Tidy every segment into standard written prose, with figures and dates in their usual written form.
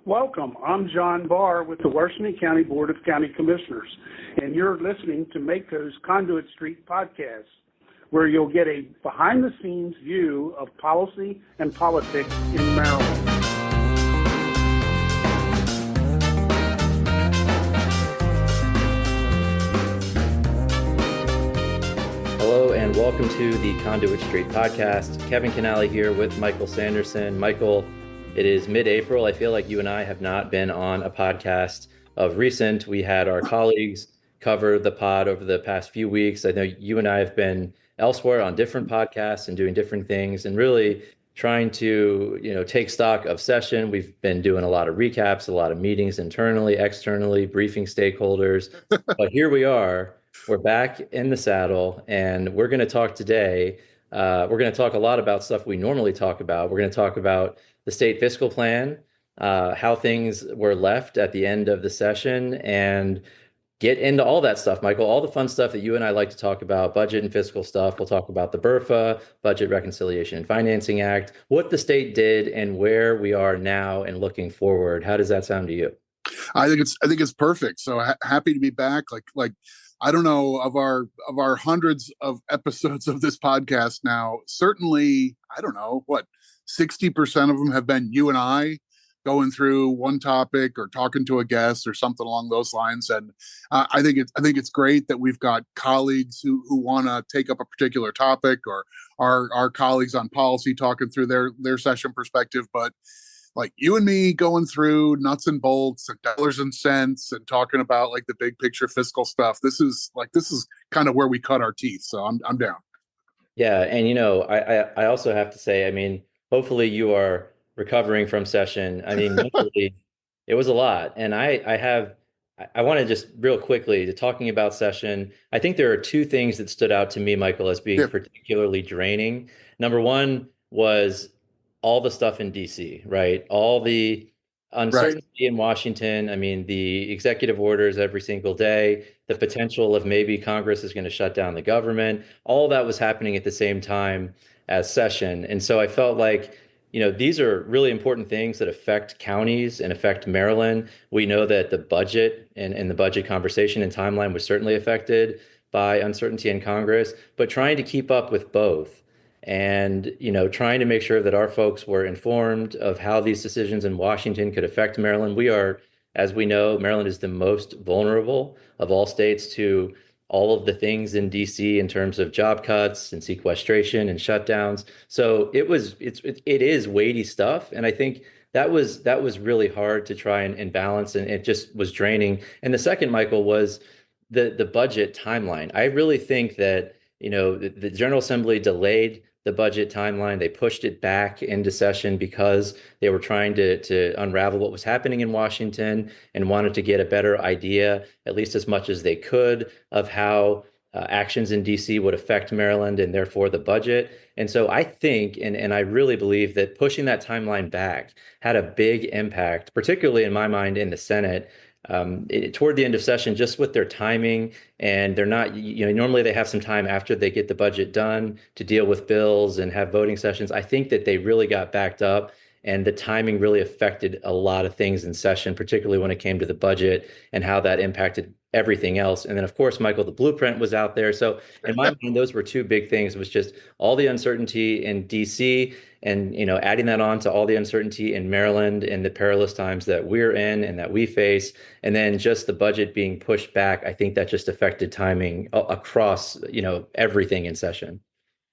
Welcome. I'm John Barr with the Washington County Board of County Commissioners, and you're listening to Mako's Conduit Street podcast, where you'll get a behind-the-scenes view of policy and politics in Maryland. Hello and welcome to the Conduit Street podcast. Kevin Kinnally here with Michael Sanderson. Michael, it is mid-April. I feel like you and I have not been on a podcast of recent. We had our colleagues cover the pod over the past few weeks. I know you and I have been elsewhere on different podcasts and doing different things and really trying to, take stock of session. We've been doing a lot of recaps, a lot of meetings internally, externally, briefing stakeholders. But here we are. We're back in the saddle, and we're going to talk today. We're going to talk a lot about stuff we normally talk about. We're going to talk about the state fiscal plan, how things were left at the end of the session, and get into all that stuff, Michael, all the fun stuff that you and I like to talk about, budget and fiscal stuff. We'll talk about the BRFA, Budget Reconciliation and Financing Act, what the state did and where we are now and looking forward. How does that sound to you? I think it's perfect. So happy to be back. Like I don't know, of our hundreds of episodes of this podcast now, certainly, I don't know, 60% of them have been you and I going through one topic or talking to a guest or something along those lines. And I think it's great that we've got colleagues who want to take up a particular topic, or our colleagues on policy talking through their session perspective. But like you and me going through nuts and bolts and dollars and cents and talking about like the big picture fiscal stuff. This is kind of where we cut our teeth. So I'm down. Yeah. And, I also have to say, hopefully you are recovering from session. Mentally, it was a lot. And I want to just real quickly to talking about session. I think there are two things that stood out to me, Michael, as being particularly draining. Number one was all the stuff in DC, right? All the uncertainty in Washington. The executive orders every single day, the potential of maybe Congress is going to shut down the government. All that was happening at the same time as session. And so I felt like, these are really important things that affect counties and affect Maryland. We know that the budget and the budget conversation and timeline was certainly affected by uncertainty in Congress, but trying to keep up with both. And, trying to make sure that our folks were informed of how these decisions in Washington could affect Maryland. We are, as we know, Maryland is the most vulnerable of all states to all of the things in DC in terms of job cuts and sequestration and shutdowns. So it is weighty stuff. And I think that was really hard to try and balance, and it just was draining. And the second, Michael, was the budget timeline. I really think that, the General Assembly delayed the budget timeline. They pushed it back into session because they were trying to unravel what was happening in Washington and wanted to get a better idea, at least as much as they could, of how actions in DC would affect Maryland and therefore the budget. And so I think, and I really believe that pushing that timeline back had a big impact, particularly in my mind in the Senate, toward the end of session, just with their timing. And they're not, normally they have some time after they get the budget done to deal with bills and have voting sessions. I think that they really got backed up, and the timing really affected a lot of things in session, particularly when it came to the budget and how that impacted everything else. And then, of course, Michael, the blueprint was out there. So in my mind, those were two big things. It was just all the uncertainty in DC and, adding that on to all the uncertainty in Maryland and the perilous times that we're in and that we face. And then just the budget being pushed back. I think that just affected timing across, everything in session.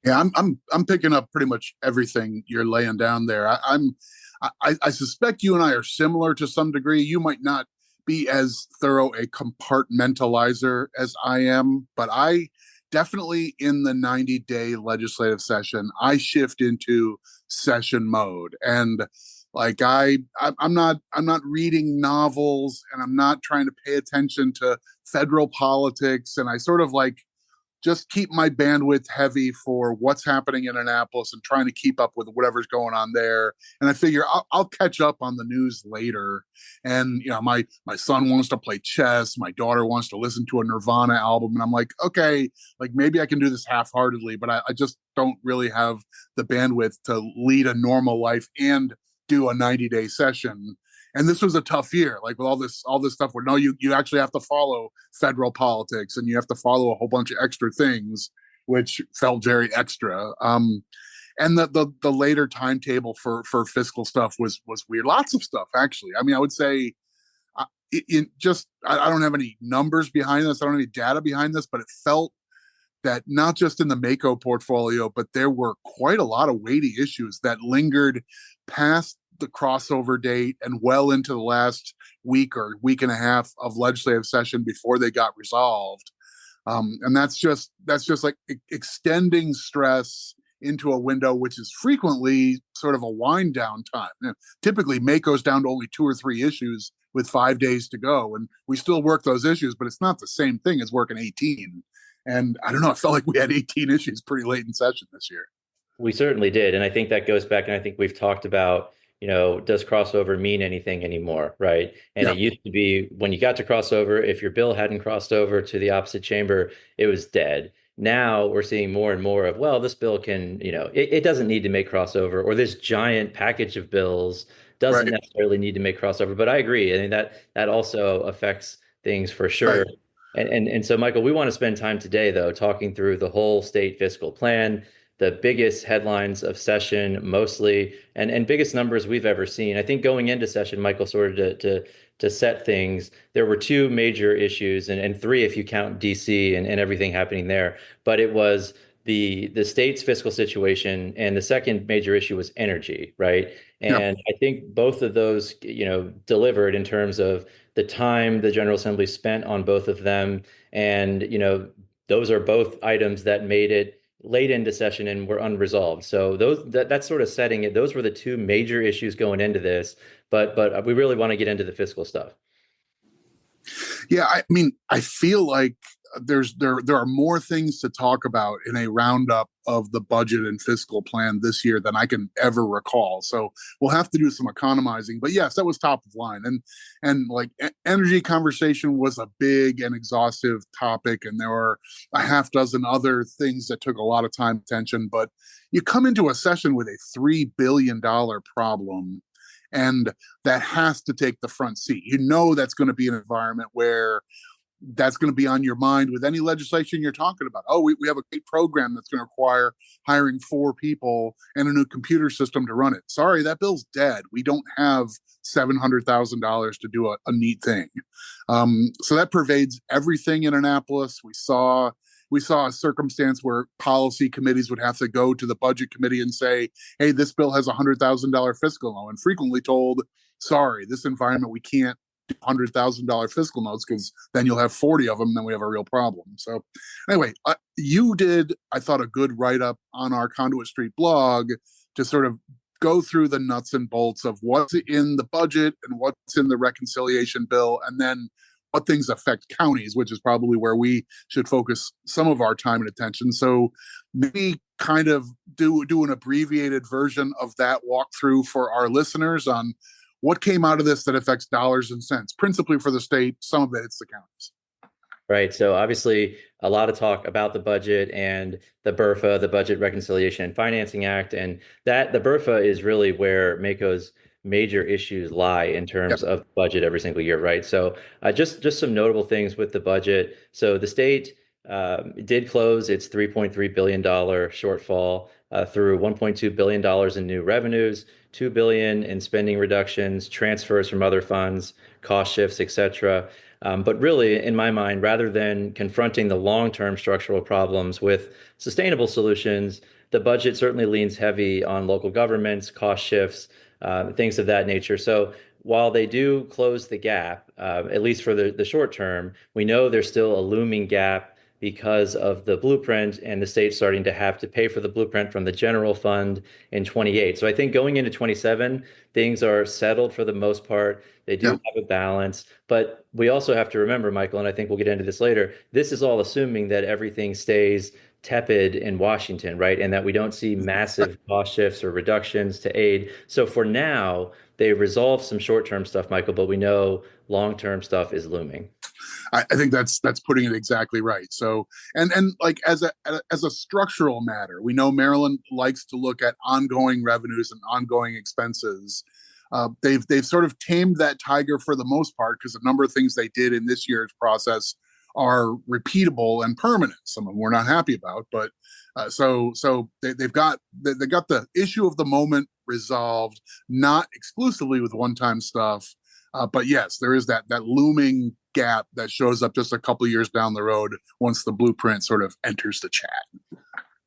Yeah, I'm picking up pretty much everything you're laying down there. I suspect you and I are similar to some degree. You might not be as thorough a compartmentalizer as I am, but I definitely, in the 90-day legislative session, I shift into session mode. And like I'm not reading novels, and I'm not trying to pay attention to federal politics, and I sort of just keep my bandwidth heavy for what's happening in Annapolis and trying to keep up with whatever's going on there. And I figure I'll catch up on the news later. And, my son wants to play chess. My daughter wants to listen to a Nirvana album. And I'm like, okay, maybe I can do this half-heartedly, but I just don't really have the bandwidth to lead a normal life and do a 90-day session. And this was a tough year, like with all this stuff where no, you actually have to follow federal politics and you have to follow a whole bunch of extra things, which felt very extra. And the later timetable for fiscal stuff was weird. Lots of stuff, actually. I mean, I would say I don't have any numbers behind this. I don't have any data behind this, but it felt that not just in the Mako portfolio, but there were quite a lot of weighty issues that lingered past the crossover date and well into the last week or week and a half of legislative session before they got resolved. And that's just like extending stress into a window which is frequently sort of a wind down time. Typically, Mako's down to only 2 or 3 issues with 5 days to go, and we still work those issues, but it's not the same thing as working 18. And I don't know, I felt like we had 18 issues pretty late in session this year. We certainly did. And I think that goes back, and I think we've talked about, does crossover mean anything anymore, right? And It used to be when you got to crossover, if your bill hadn't crossed over to the opposite chamber, it was dead. Now we're seeing more and more of, well, this bill can, it doesn't need to make crossover, or this giant package of bills doesn't necessarily need to make crossover. But I agree. I mean, that also affects things for sure. Right. And so, Michael, we want to spend time today, though, talking through the whole state fiscal plan, the biggest headlines of session, mostly, and biggest numbers we've ever seen. I think going into session, Michael, sort of to set things, there were 2 major issues, and 3 if you count DC and everything happening there. But it was the state's fiscal situation, and the second major issue was energy, right? And I think both of those, delivered in terms of the time the General Assembly spent on both of them. And, those are both items that made it late into session and were unresolved. So that's sort of setting it. Those were the 2 major issues going into this, but we really want to get into the fiscal stuff. Yeah, I mean, I feel like there are more things to talk about in a roundup of the budget and fiscal plan this year than I can ever recall. So we'll have to do some economizing. But yes, that was top of line. And like energy conversation was a big and exhaustive topic, and there were a half dozen other things that took a lot of time and attention. But you come into a session with a $3 billion problem, and that has to take the front seat. That's going to be an environment where that's going to be on your mind with any legislation you're talking about. Oh, we have a great program that's going to require hiring 4 people and a new computer system to run it. Sorry, that bill's dead. We don't have $700,000 to do a neat thing. So that pervades everything in Annapolis. We saw a circumstance where policy committees would have to go to the budget committee and say, hey, this bill has $100,000 fiscal loan, and frequently told, sorry, this environment, we can't do $100,000 fiscal notes because then you'll have 40 of them, and then we have a real problem. So anyway, you did, I thought, a good write-up on our Conduit Street blog to sort of go through the nuts and bolts of what's in the budget and what's in the reconciliation bill, and then what things affect counties, which is probably where we should focus some of our time and attention. So maybe kind of do an abbreviated version of that walkthrough for our listeners on what came out of this that affects dollars and cents, principally for the state. Some of it hits the counties. Right. So obviously a lot of talk about the budget and the BRFA, the Budget Reconciliation and Financing Act, and that the BRFA is really where Mako's major issues lie in terms of budget every single year, right? So just some notable things with the budget. So the state did close its $3.3 billion shortfall through $1.2 billion in new revenues, $2 billion in spending reductions, transfers from other funds, cost shifts, et cetera. But really, in my mind, rather than confronting the long-term structural problems with sustainable solutions, the budget certainly leans heavy on local governments, cost shifts, things of that nature. So while they do close the gap, at least for the short term, we know there's still a looming gap because of the blueprint and the state starting to have to pay for the blueprint from the general fund in 28. So I think going into 27, things are settled for the most part. They do have a balance, but we also have to remember, Michael, and I think we'll get into this later, this is all assuming that everything stays tepid in Washington, right? And that we don't see massive cost shifts or reductions to aid. So for now, they resolve some short-term stuff, Michael, but we know long-term stuff is looming. I think that's putting it exactly right. So, and like as a structural matter, we know Maryland likes to look at ongoing revenues and ongoing expenses. They've sort of tamed that tiger for the most part, because a number of things they did in this year's process are repeatable and permanent. Some of them we're not happy about, but they've got the issue of the moment resolved, not exclusively with one-time stuff, but yes, there is that looming gap that shows up just a couple of years down the road once the blueprint sort of enters the chat.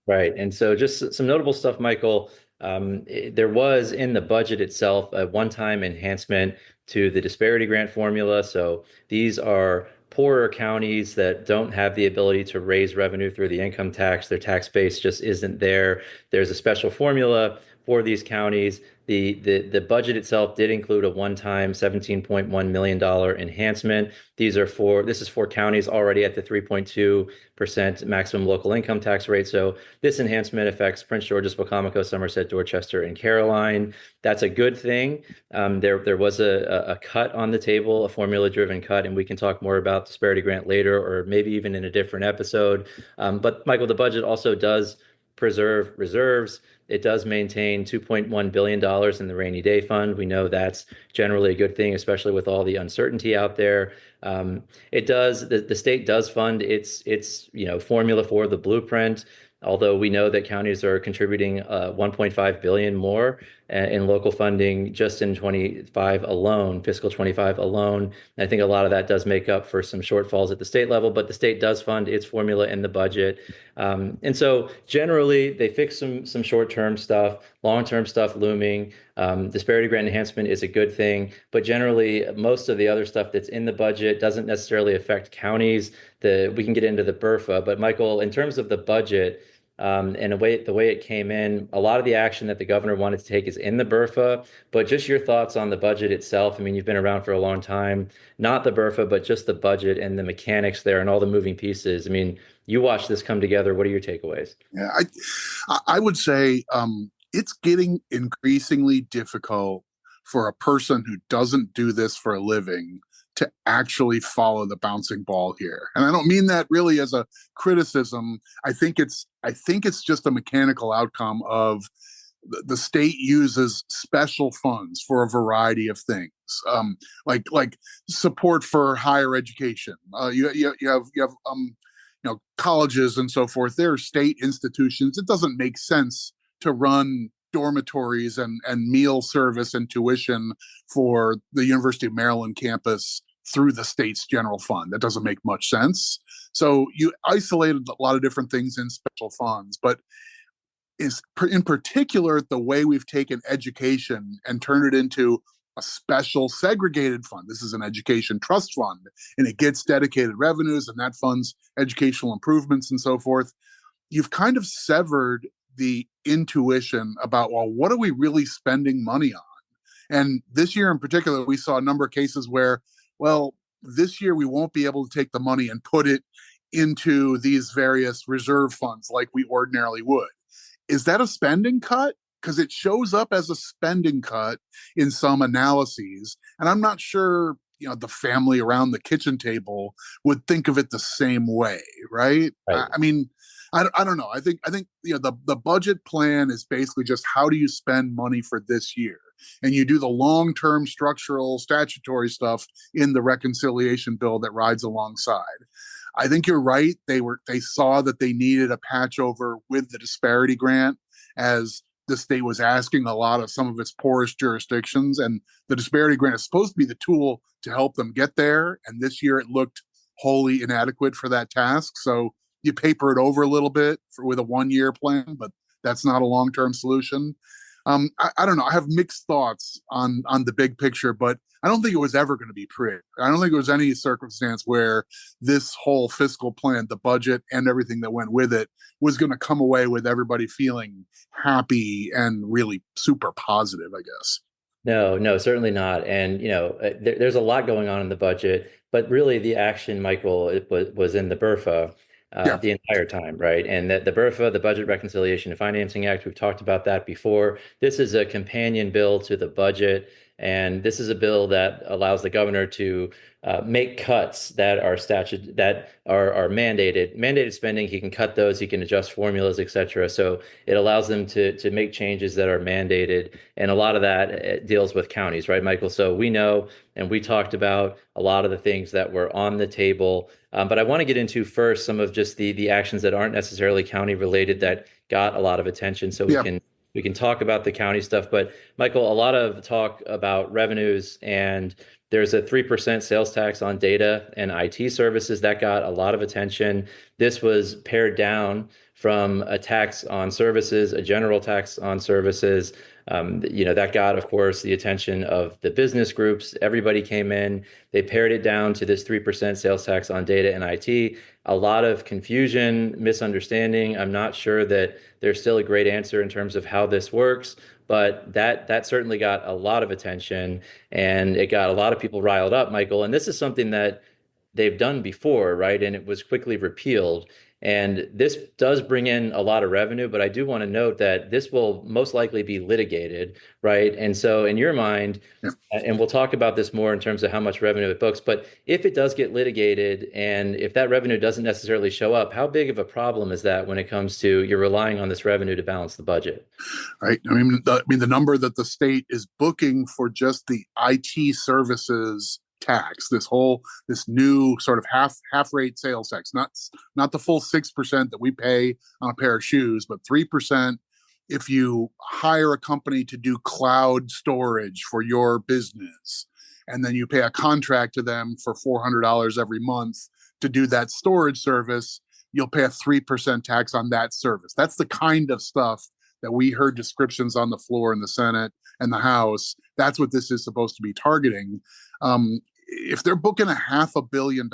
Right. And so just some notable stuff, Michael. There was in the budget itself a one-time enhancement to the disparity grant formula. So these are poorer counties that don't have the ability to raise revenue through the income tax. Their tax base just isn't there. There's a special formula for these counties. The budget itself did include a one-time $17.1 million enhancement. This is for counties already at the 3.2% maximum local income tax rate. So this enhancement affects Prince George's, Wacomico, Somerset, Dorchester, and Caroline. That's a good thing. There was a cut on the table, a formula-driven cut, and we can talk more about disparity grant later, or maybe even in a different episode. But Michael, the budget also does preserve reserves. It does maintain $2.1 billion in the rainy day fund. We know that's generally a good thing, especially with all the uncertainty out there. The state does fund its formula for the blueprint, although we know that counties are contributing 1.5 billion more in local funding just in 25 alone, fiscal 25 alone. And I think a lot of that does make up for some shortfalls at the state level, but the state does fund its formula in the budget. And so generally they fix some short-term stuff, long-term stuff looming. Disparity grant enhancement is a good thing, but generally most of the other stuff that's in the budget doesn't necessarily affect counties. We can get into the BRFA, but Michael, in terms of the budget, and the way it came in, a lot of the action that the governor wanted to take is in the BRFA, but just your thoughts on the budget itself. I mean, you've been around for a long time, not the BRFA, but just the budget and the mechanics there and all the moving pieces. I mean, you watched this come together. What are your takeaways? Yeah, I would say it's getting increasingly difficult for a person who doesn't do this for a living to actually follow the bouncing ball here. And I don't mean that really as a criticism. I think it's just a mechanical outcome of the state uses special funds for a variety of things, like support for higher education. You have colleges and so forth. They're state institutions. It doesn't make sense to run dormitories and meal service and tuition for the University of Maryland campus through the state's general fund. That doesn't make much sense. So you isolated a lot of different things in special funds, but in particular, the way we've taken education and turned it into a special segregated fund. This is an education trust fund, and it gets dedicated revenues, and that funds educational improvements and so forth. You've kind of severed the intuition about, well, what are we really spending money on? And this year in particular, we saw a number of cases where, well, this year we won't be able to take the money and put it into these various reserve funds like we ordinarily would. Is that a spending cut? Because it shows up as a spending cut in some analyses. And I'm not sure, the family around the kitchen table would think of it the same way, right? I mean, I don't know. I think the budget plan is basically just how do you spend money for this year, and you do the long-term structural statutory stuff in the reconciliation bill that rides alongside. I think you're right. They saw that they needed a patch over with the disparity grant, as the state was asking a lot of some of its poorest jurisdictions, and the disparity grant is supposed to be the tool to help them get there. And this year it looked wholly inadequate for that task. So you paper it over a little bit with a 1-year plan, but that's not a long-term solution. I don't know. I have mixed thoughts on the big picture, but I don't think it was ever going to be pretty. I don't think there was any circumstance where this whole fiscal plan, the budget and everything that went with it, was going to come away with everybody feeling happy and really super positive, I guess. No, certainly not. And, there's a lot going on in the budget, but really the action, Michael, was in the BRFA. The entire time, right? And the BRFA, the Budget Reconciliation and Financing Act, we've talked about that before. This is a companion bill to the budget. And this is a bill that allows the governor to make cuts that are mandated spending. He can cut those, he can adjust formulas, et cetera. So it allows them to make changes that are mandated. And a lot of that deals with counties, right, Michael? So we know, and we talked about a lot of the things that were on the table. But I want to get into first some of just the actions that aren't necessarily county related that got a lot of attention. So Yeah. we can talk about the county stuff. But Michael, a lot of talk about revenues, and there's a 3% sales tax on data and IT services that got a lot of attention. This was pared down from a tax on services, a general tax on services. That got, of course, the attention of the business groups. Everybody came in. They pared it down to this 3% sales tax on data and IT. A lot of confusion, misunderstanding. I'm not sure that there's still a great answer in terms of how this works, but that certainly got a lot of attention, and it got a lot of people riled up, Michael. And this is something that they've done before, right? And it was quickly repealed. And this does bring in a lot of revenue, but I do want to note that this will most likely be litigated, right? And so in your mind, Yeah. and we'll talk about this more in terms of how much revenue it books, but if it does get litigated and if that revenue doesn't necessarily show up, how big of a problem is that when it comes to you're relying on this revenue to balance the budget? Right. The number that the state is booking for just the IT services tax, this new sort of half rate sales tax, not the full 6% that we pay on a pair of shoes, but 3% if you hire a company to do cloud storage for your business, and then you pay a contract to them for $400 every month to do that storage service, you'll pay a 3% tax on that service. That's the kind of stuff that we heard descriptions on the floor in the Senate and the House. That's what this is supposed to be targeting. If they're booking $500 million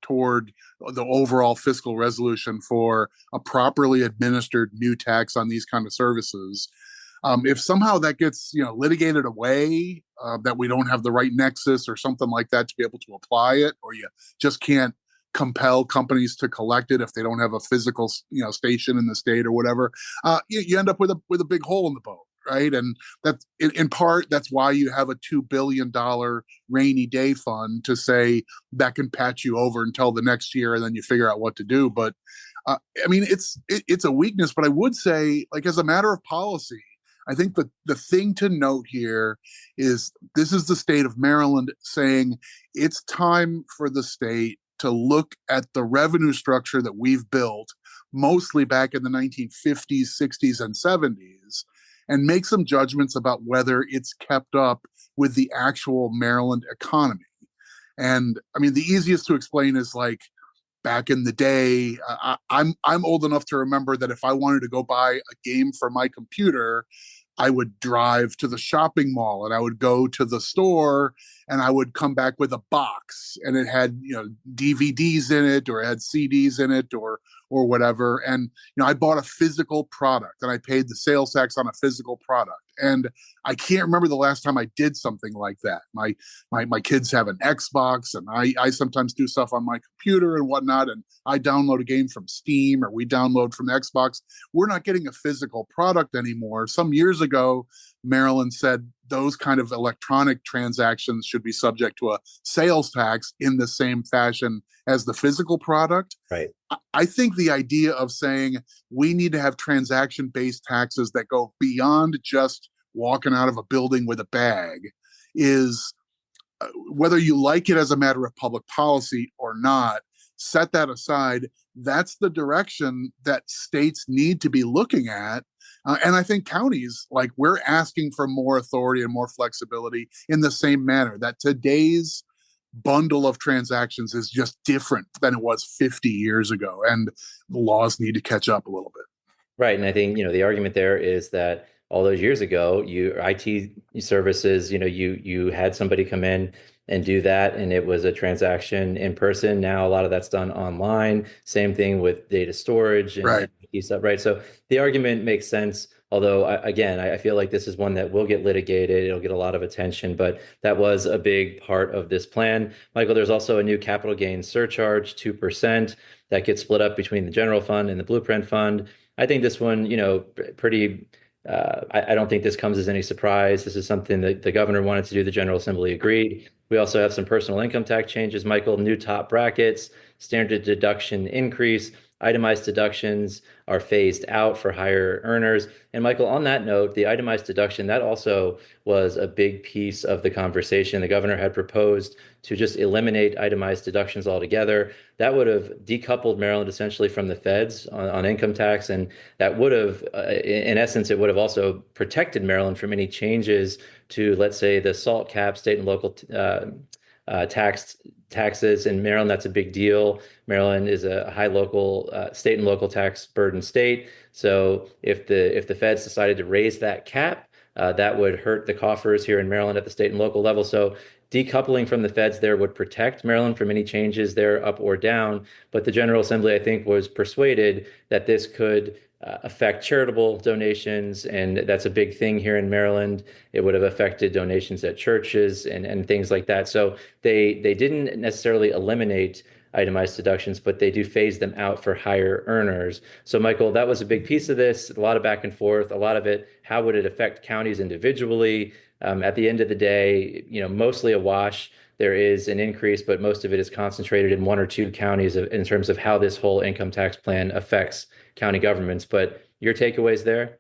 toward the overall fiscal resolution for a properly administered new tax on these kind of services, if somehow that gets litigated away, that we don't have the right nexus or something like that to be able to apply it, or you just can't compel companies to collect it if they don't have a physical station in the state or whatever, you end up with a big hole in the boat, right? And that in part, that's why you have a $2 billion rainy day fund to say that can patch you over until the next year, and then you figure out what to do. But it's a weakness. But I would say, like, as a matter of policy, I think the thing to note here is this is the state of Maryland saying it's time for the state to look at the revenue structure that we've built, mostly back in the 1950s, 60s, and 70s, and make some judgments about whether it's kept up with the actual Maryland economy. And the easiest to explain is, like, back in the day, I'm old enough to remember that if I wanted to go buy a game for my computer, I would drive to the shopping mall and I would go to the store and I would come back with a box, and it had DVDs in it, or it had CDs in it, or whatever. And I bought a physical product and I paid the sales tax on a physical product. And I can't remember the last time I did something like that. My kids have an Xbox, and I sometimes do stuff on my computer and whatnot, and I download a game from Steam, or we download from Xbox. We're not getting a physical product anymore. Some years ago, Maryland said those kind of electronic transactions should be subject to a sales tax in the same fashion as the physical product. Right. I think the idea of saying we need to have transaction-based taxes that go beyond just walking out of a building with a bag is, whether you like it as a matter of public policy or not, set that aside. That's the direction that states need to be looking at. And I think counties, like, we're asking for more authority and more flexibility in the same manner, that today's bundle of transactions is just different than it was 50 years ago. And the laws need to catch up a little bit. Right. And I think, the argument there is that all those years ago, your IT services, you had somebody come in and do that, and it was a transaction in person. Now a lot of that's done online. Same thing with data storage and Right. stuff, right? So the argument makes sense. Although, again, I feel like this is one that will get litigated. It'll get a lot of attention, but that was a big part of this plan. Michael, there's also a new capital gains surcharge, 2%, that gets split up between the general fund and the blueprint fund. I think this one, pretty I don't think this comes as any surprise. This is something that the governor wanted to do. The General Assembly agreed. We also have some personal income tax changes, Michael, new top brackets, standard deduction increase, itemized deductions are phased out for higher earners. And Michael, on that note, the itemized deduction, that also was a big piece of the conversation. The governor had proposed to just eliminate itemized deductions altogether. That would have decoupled Maryland essentially from the feds on income tax. And that would have, in essence, it would have also protected Maryland from any changes to, let's say, the SALT cap, state and local taxes in Maryland. That's a big deal. Maryland is a high local state and local tax burden state. So if the feds decided to raise that cap, that would hurt the coffers here in Maryland at the state and local level. So decoupling from the feds there would protect Maryland from any changes there up or down. But the General Assembly, I think, was persuaded that this could affect charitable donations, and that's a big thing here in Maryland. It would have affected donations at churches and things like that. So they didn't necessarily eliminate itemized deductions, but they do phase them out for higher earners. So Michael, that was a big piece of this, a lot of back and forth, a lot of it, how would it affect counties individually? At the end of the day, mostly a wash. There is an increase, but most of it is concentrated in one or two counties in terms of how this whole income tax plan affects county governments. But your takeaways there?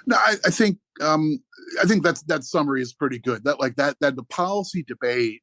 No, I think that summary is pretty good. That the policy debate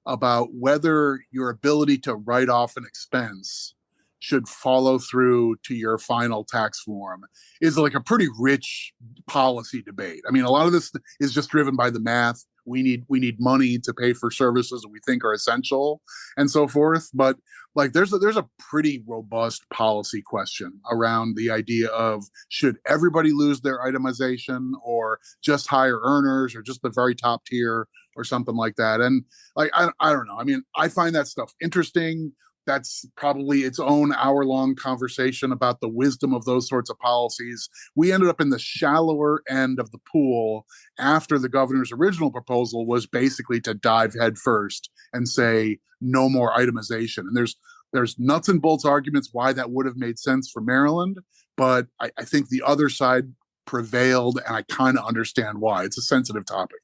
about whether your ability to write off an expense should follow through to your final tax form is like a pretty rich policy debate. I mean, a lot of this is just driven by the math. We need money to pay for services that we think are essential and so forth. But like there's a pretty robust policy question around the idea of should everybody lose their itemization or just higher earners or just the very top tier or something like that. And like I don't know. I mean, I find that stuff interesting. That's probably its own hour-long conversation about the wisdom of those sorts of policies. We ended up in the shallower end of the pool after the governor's original proposal was basically to dive headfirst and say no more itemization. And there's nuts and bolts arguments why that would have made sense for Maryland, but I think the other side prevailed, and I kind of understand why. It's a sensitive topic.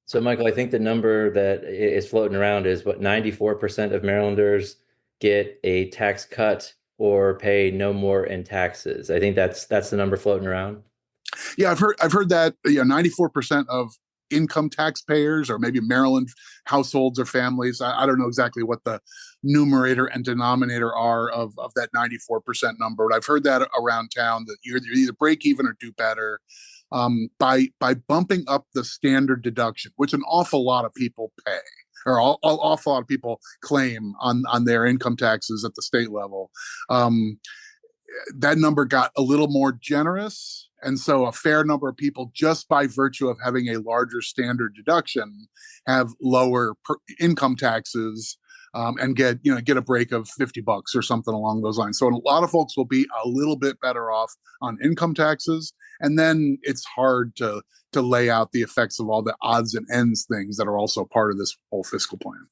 So, Michael, I think the number that is floating around is what 94% of Marylanders get a tax cut or pay no more in taxes. I think that's the number floating around. Yeah, I've heard that 94% of income taxpayers, or maybe Maryland households or families. I don't know exactly what the numerator and denominator are of that 94% number, but I've heard that around town that you're either break even or do better. By bumping up the standard deduction, which an awful lot of people pay, or an awful lot of people claim on their income taxes at the state level. That number got a little more generous. And so a fair number of people, just by virtue of having a larger standard deduction, have lower income taxes and get a break of $50 or something along those lines. So a lot of folks will be a little bit better off on income taxes. And then it's hard to lay out the effects of all the odds and ends things that are also part of this whole fiscal plan.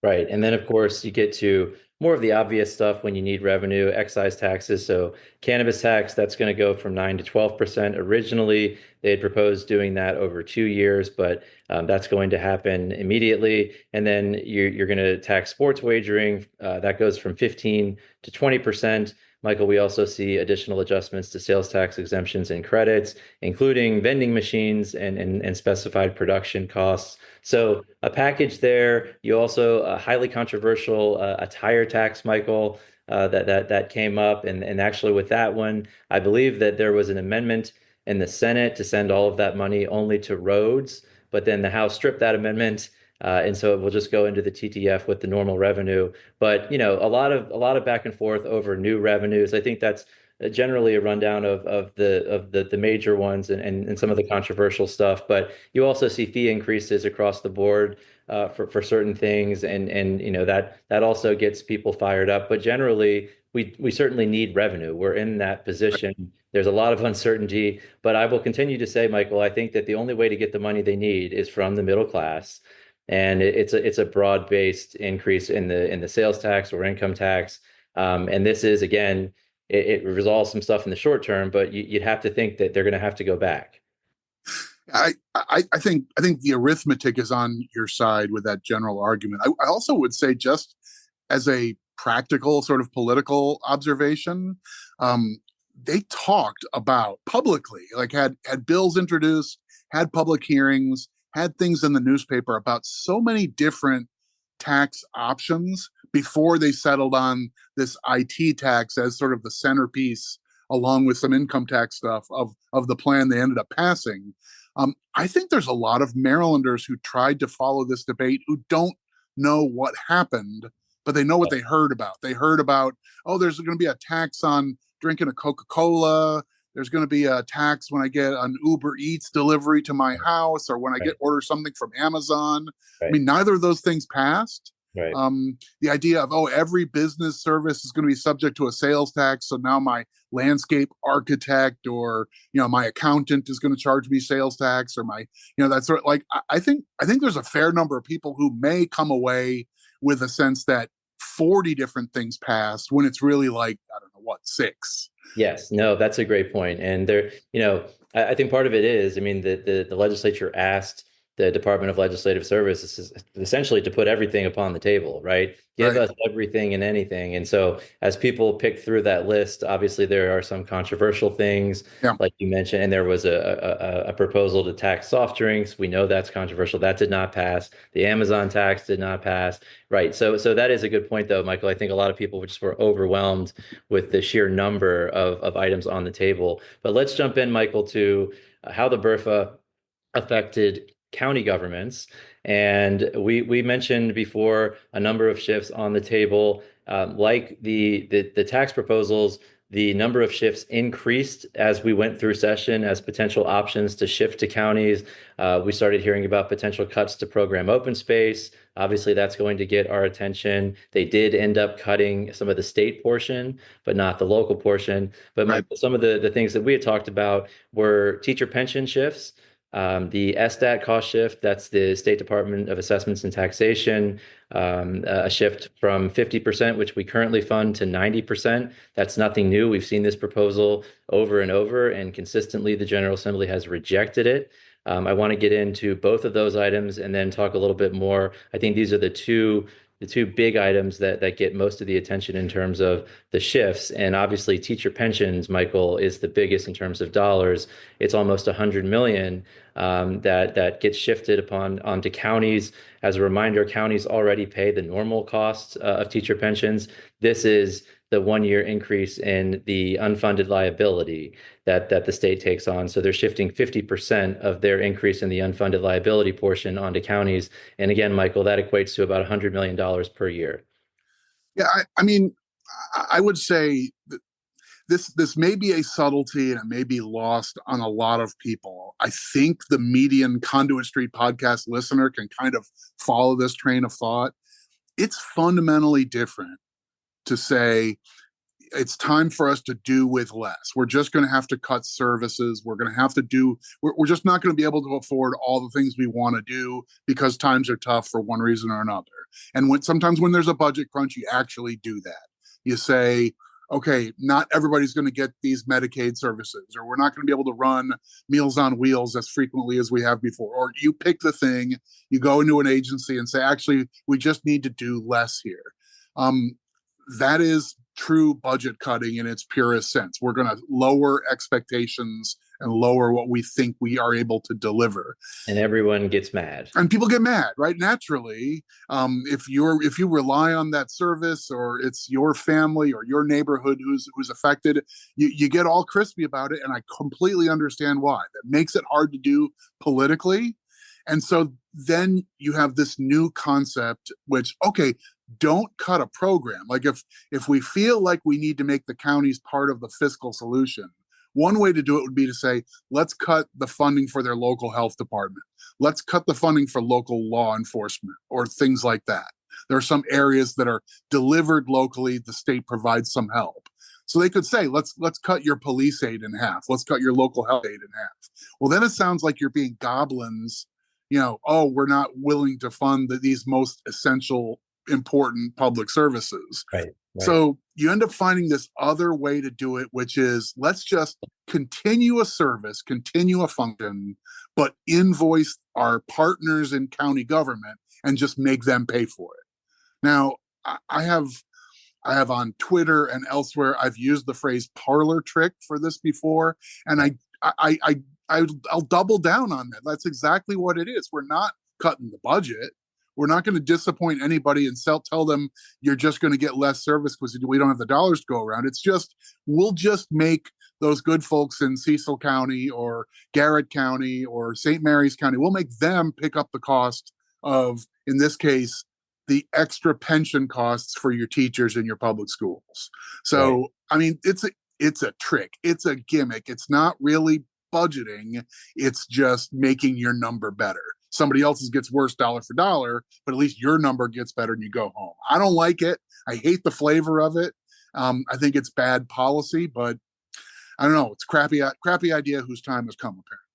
Right. And then, of course, you get to more of the obvious stuff when you need revenue, excise taxes. So cannabis tax, that's going to go from 9 to 12%. Originally, they had proposed doing that over 2 years, but that's going to happen immediately. And then you're going to tax sports wagering. That goes from 15 to 20%. Michael, we also see additional adjustments to sales tax exemptions and credits, including vending machines and specified production costs. So a package there. You also a highly controversial a tire tax, Michael, that came up, and actually with that one, I believe that there was an amendment in the Senate to send all of that money only to roads, but then the House stripped that amendment. And so it will just go into the TTF with the normal revenue. But a lot of back and forth over new revenues. I think that's generally a rundown of the major ones and some of the controversial stuff. But you also see fee increases across the board for certain things, and that also gets people fired up. But generally, we certainly need revenue. We're in that position. There's a lot of uncertainty, but I will continue to say, Michael, I think that the only way to get the money they need is from the middle class. And it's a broad-based increase in the sales tax or income tax. And this is, again, it resolves some stuff in the short term, but you'd have to think that they're going to have to go back. I think the arithmetic is on your side with that general argument. I also would say, just as a practical sort of political observation, they talked about publicly, like had bills introduced, had public hearings, had things in the newspaper about so many different tax options before they settled on this IT tax as sort of the centerpiece, along with some income tax stuff of the plan they ended up passing. I think there's a lot of Marylanders who tried to follow this debate who don't know what happened, but they know what they heard about. They heard about, oh, there's going to be a tax on drinking a Coca-Cola. There's going to be a tax when I get an Uber Eats delivery to my house, or when I order something from Amazon. I mean, neither of those things passed. The idea of, oh, every business service is going to be subject to a sales tax, so now my landscape architect or my accountant is going to charge me sales tax, or my that sort of, like, I think there's a fair number of people who may come away with a sense that 40 different things passed when it's really like, I don't know what, 6. Yes, no, that's a great point. And there, I think part of it is, I mean, the legislature asked the Department of Legislative Services essentially to put everything upon the table, right? Give us everything and anything. And so as people pick through that list, obviously there are some controversial things, like you mentioned, and there was a proposal to tax soft drinks. We know that's controversial. That did not pass. The Amazon tax did not pass. Right. So that is a good point, though, Michael. I think a lot of people just were overwhelmed with the sheer number of items on the table. But let's jump in, Michael, to how the BRFA affected county governments. And we mentioned before a number of shifts on the table, like the tax proposals. The number of shifts increased as we went through session as potential options to shift to counties. We started hearing about potential cuts to program open space. Obviously, that's going to get our attention. They did end up cutting some of the state portion, but not the local portion. But Michael, some of the things that we had talked about were teacher pension shifts. The SDAT cost shift, that's the State Department of Assessments and Taxation, a shift from 50%, which we currently fund, to 90%. That's nothing new. We've seen this proposal over and over, and consistently the General Assembly has rejected it. I want to get into both of those items and then talk a little bit more. I think these are the two big items that get most of the attention in terms of the shifts. And obviously teacher pensions, Michael, is the biggest in terms of dollars. It's almost 100 million that gets shifted onto counties. As a reminder, counties already pay the normal costs of teacher pensions. This is the 1-year increase in the unfunded liability that the state takes on. So they're shifting 50% of their increase in the unfunded liability portion onto counties. And again, Michael, that equates to about $100 million per year. Yeah, I mean, I would say that this may be a subtlety and it may be lost on a lot of people. I think the median Conduit Street podcast listener can kind of follow this train of thought. It's fundamentally different to say it's time for us to do with less. We're just going to have to cut services. We're going to have to we're just not going to be able to afford all the things we want to do because times are tough for one reason or another. And sometimes when there's a budget crunch, you actually do that. You say, okay, not everybody's going to get these Medicaid services, or we're not going to be able to run Meals on Wheels as frequently as we have before. Or you pick the thing, you go into an agency and say, actually, we just need to do less here. That is true budget cutting in its purest sense. We're going to lower expectations and lower what we think we are able to deliver. And everyone gets mad. And people get mad, right? Naturally, if you rely on that service, or it's your family or your neighborhood who's affected, you get all crispy about it. And I completely understand why. That makes it hard to do politically. And so then you have this new concept, which, okay, don't cut a program. Like if we feel like we need to make the counties part of the fiscal solution, one way to do it would be to say, let's cut the funding for their local health department. Let's cut the funding for local law enforcement or things like that. There are some areas that are delivered locally. The state provides some help. So they could say, let's cut your police aid in half. Let's cut your local health aid in half. Well, then it sounds like you're being goblins. Oh, we're not willing to fund these most essential, important public services. Right. Right. So you end up finding this other way to do it, which is let's just continue a service, continue a function, but invoice our partners in county government and just make them pay for it. Now, I have I have on Twitter and elsewhere, I've used the phrase parlor trick for this before, and I, I, I'll double down on that. That's exactly what it is. We're not cutting the budget. We're not going to disappoint anybody and tell them you're just going to get less service because we don't have the dollars to go around. It's just, we'll just make those good folks in Cecil County or Garrett County or St. Mary's County, we'll make them pick up the cost of, in this case, the extra pension costs for your teachers in your public schools. So, right. I mean, it's a trick. It's a gimmick. It's not really budgeting. It's just making your number better. Somebody else's gets worse dollar for dollar, but at least your number gets better and you go home. I don't like it. I hate the flavor of it. I think it's bad policy, but I don't know. It's a crappy idea whose time has come, apparently.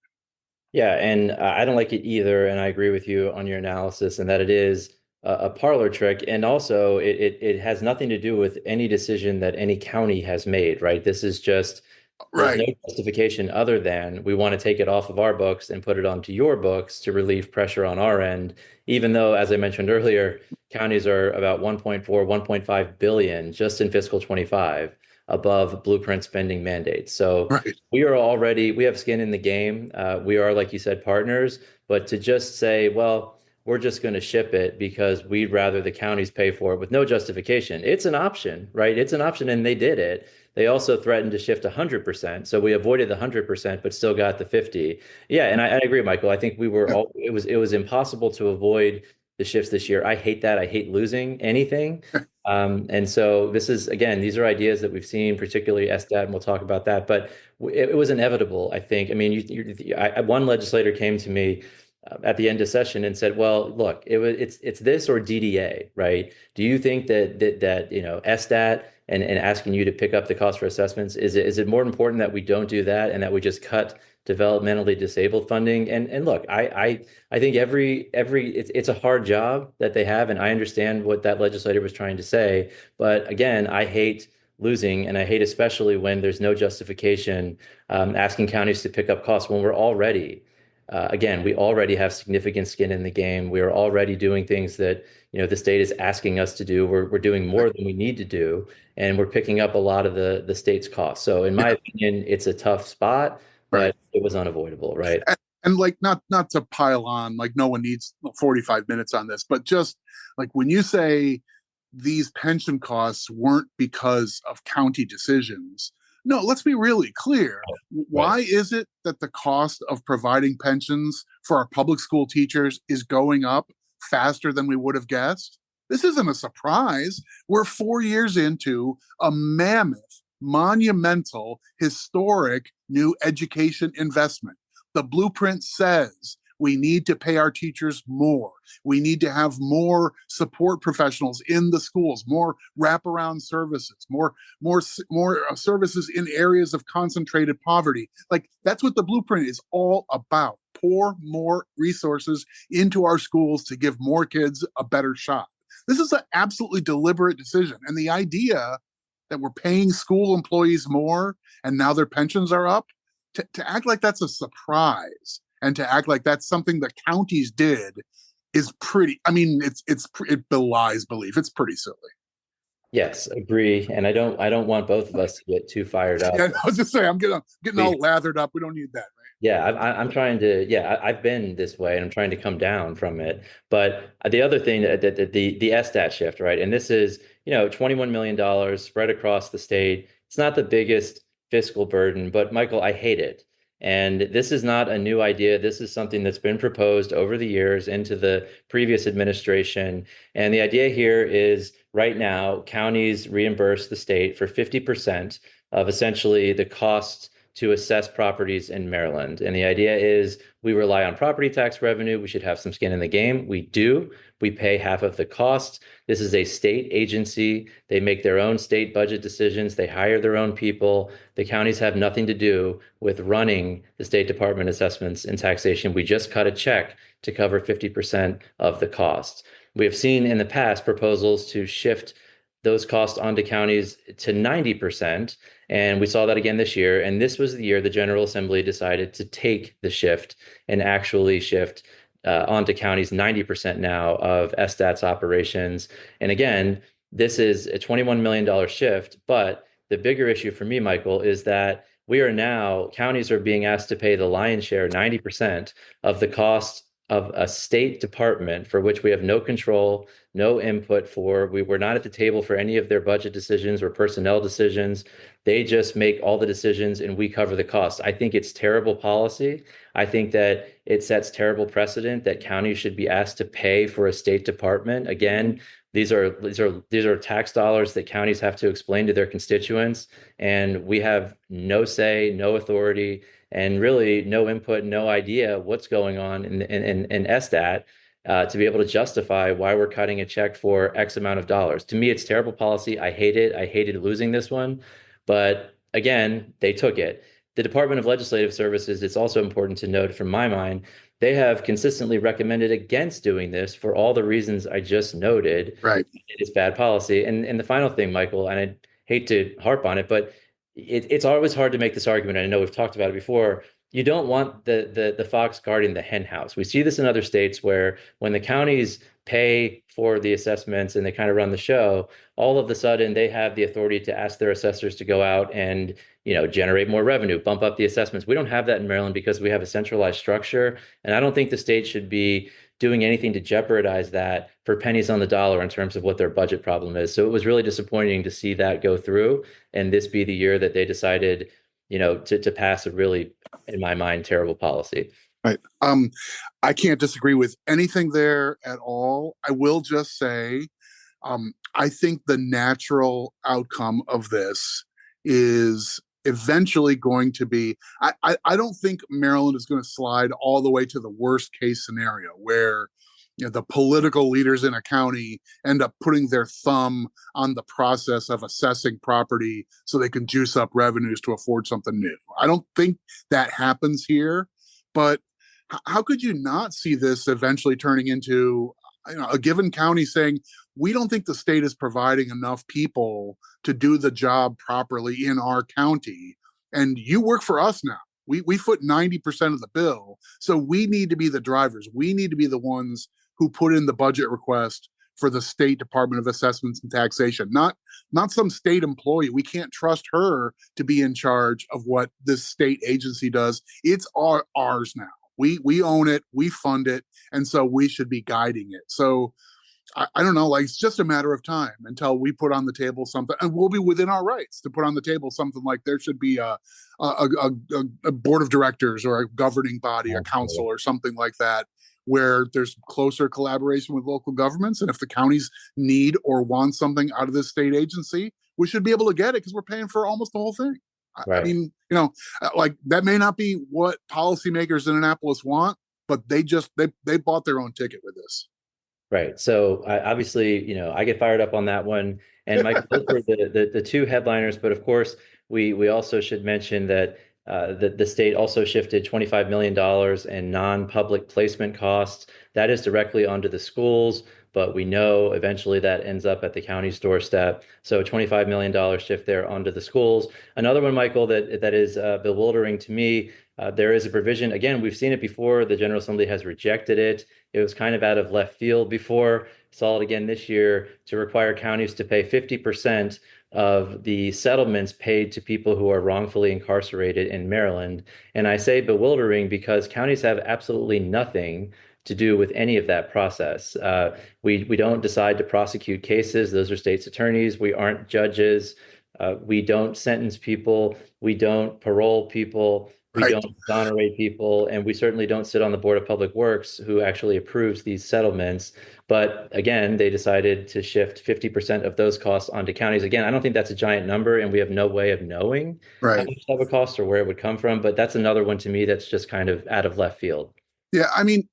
Yeah, and I don't like it either. And I agree with you on your analysis and that it is a parlor trick. And also, it has nothing to do with any decision that any county has made, right? This is just, there's no justification other than we want to take it off of our books and put it onto your books to relieve pressure on our end, even though, as I mentioned earlier, counties are about 1.4, 1.5 billion just in fiscal 25 above blueprint spending mandates. So we have skin in the game. We are, like you said, partners, but to just say, well, we're just going to ship it because we'd rather the counties pay for it with no justification. It's an option, right? It's an option, and they did it. They also threatened to shift 100%. So we avoided the 100%, but still got the 50. Yeah, and I agree, Michael. I think it was impossible to avoid the shifts this year. I hate that. I hate losing anything. And so this is, again, these are ideas that we've seen, particularly SDAT, and we'll talk about that. But it was inevitable, I think. I mean, one legislator came to me at the end of session and said, well, look, it's this or DDA, right? Do you think that SDAT and asking you to pick up the cost for assessments, is it more important that we don't do that and that we just cut developmentally disabled funding? And look, I think it's a hard job that they have, and I understand what that legislator was trying to say. But again, I hate losing, and I hate especially when there's no justification asking counties to pick up costs when we're already again, we already have significant skin in the game. We are already doing things that, the state is asking us to do. We're doing more than we need to do, and we're picking up a lot of the state's costs. So in my opinion, it's a tough spot, but it was unavoidable, right? And like, not to pile on, like no one needs 45 minutes on this, but just like when you say these pension costs weren't because of county decisions, no, let's be really clear. Why is it that the cost of providing pensions for our public school teachers is going up faster than we would have guessed? This isn't a surprise. We're 4 years into a mammoth, monumental, historic new education investment. The blueprint says we need to pay our teachers more. We need to have more support professionals in the schools, more wraparound services, more services in areas of concentrated poverty. Like, that's what the blueprint is all about. Pour more resources into our schools to give more kids a better shot. This is an absolutely deliberate decision. And the idea that we're paying school employees more and now their pensions are up, to act like that's a surprise and to act like that's something the counties did is pretty, I mean, it belies belief. It's pretty silly. Yes, agree. And I don't want both of us to get too fired up. Yeah, I was just saying, I'm getting all lathered up. We don't need that, right? Yeah, I'm trying to, I've been this way and I'm trying to come down from it. But the other thing, the SDAT shift, right? And this is, $21 million spread across the state. It's not the biggest fiscal burden, but Michael, I hate it. And this is not a new idea. This is something that's been proposed over the years into the previous administration. And the idea here is right now, counties reimburse the state for 50% of essentially the cost to assess properties in Maryland. And the idea is we rely on property tax revenue. We should have some skin in the game. We do. We pay half of the cost. This is a state agency. They make their own state budget decisions. They hire their own people. The counties have nothing to do with running the State Department assessments and taxation. We just cut a check to cover 50% of the cost. We have seen in the past proposals to shift those costs onto counties to 90%. And we saw that again this year. And this was the year the General Assembly decided to take the shift and actually shift onto counties 90% now of SSTAT's operations. And again, this is a $21 million shift. But the bigger issue for me, Michael, is that counties are being asked to pay the lion's share, 90% of the cost of a state department for which we have no control, no input for. We were not at the table for any of their budget decisions or personnel decisions. They just make all the decisions and we cover the costs. I think it's terrible policy. I think that it sets terrible precedent that counties should be asked to pay for a state department. Again, these are tax dollars that counties have to explain to their constituents, and we have no say, no authority, and really no input, no idea what's going on in SSTAT to be able to justify why we're cutting a check for X amount of dollars. To me, it's terrible policy. I hate it. I hated losing this one. But again, they took it. The Department of Legislative Services, it's also important to note from my mind, they have consistently recommended against doing this for all the reasons I just noted. Right. It's bad policy. And the final thing, Michael, and I hate to harp on it, but it's always hard to make this argument. I know we've talked about it before. You don't want the fox guarding the hen house. We see this in other states where when the counties pay for the assessments and they kind of run the show, all of a sudden they have the authority to ask their assessors to go out and generate more revenue, bump up the assessments. We don't have that in Maryland because we have a centralized structure. And I don't think the state should be doing anything to jeopardize that for pennies on the dollar in terms of what their budget problem is. So it was really disappointing to see that go through and this be the year that they decided, to pass a really, in my mind, terrible policy. Right. I can't disagree with anything there at all. I will just say, I think the natural outcome of this is eventually going to be, I don't think Maryland is going to slide all the way to the worst case scenario where the political leaders in a county end up putting their thumb on the process of assessing property so they can juice up revenues to afford something new. I don't think that happens here, but how could you not see this eventually turning into a given county saying, we don't think the state is providing enough people to do the job properly in our county, and you work for us now. We foot 90% of the bill, so we need to be the drivers. We need to be the ones who put in the budget request for the State Department of Assessments and Taxation, not some state employee. We can't trust her to be in charge of what this state agency does. It's ours now. We own it, we fund it, and so we should be guiding it. So I don't know, like it's just a matter of time until we put on the table something, and we'll be within our rights to put on the table something like there should be a board of directors or a governing body, a council or something like that, where there's closer collaboration with local governments. And if the counties need or want something out of this state agency, we should be able to get it because we're paying for almost the whole thing. Right. I mean, like that may not be what policymakers in Annapolis want, but they bought their own ticket with this. Right. So obviously, I get fired up on that one. And Mike, those were the two headliners. But of course, we also should mention that the state also shifted $25 million in non-public placement costs. That is directly onto the schools, but we know eventually that ends up at the county's doorstep. So $25 million shift there onto the schools. Another one, Michael, that is bewildering to me. There is a provision, again, we've seen it before. The General Assembly has rejected it. It was kind of out of left field before. Saw it again this year to require counties to pay 50% of the settlements paid to people who are wrongfully incarcerated in Maryland. And I say bewildering because counties have absolutely nothing to do with any of that process. We don't decide to prosecute cases. Those are state's attorneys. We aren't judges. We don't sentence people. We don't parole people. We don't exonerate people, and we certainly don't sit on the Board of Public Works, who actually approves these settlements. But again, they decided to shift 50% of those costs onto counties. Again, I don't think that's a giant number, and we have no way of knowing how much that would cost or where it would come from. But that's another one to me that's just kind of out of left field. Yeah, I mean,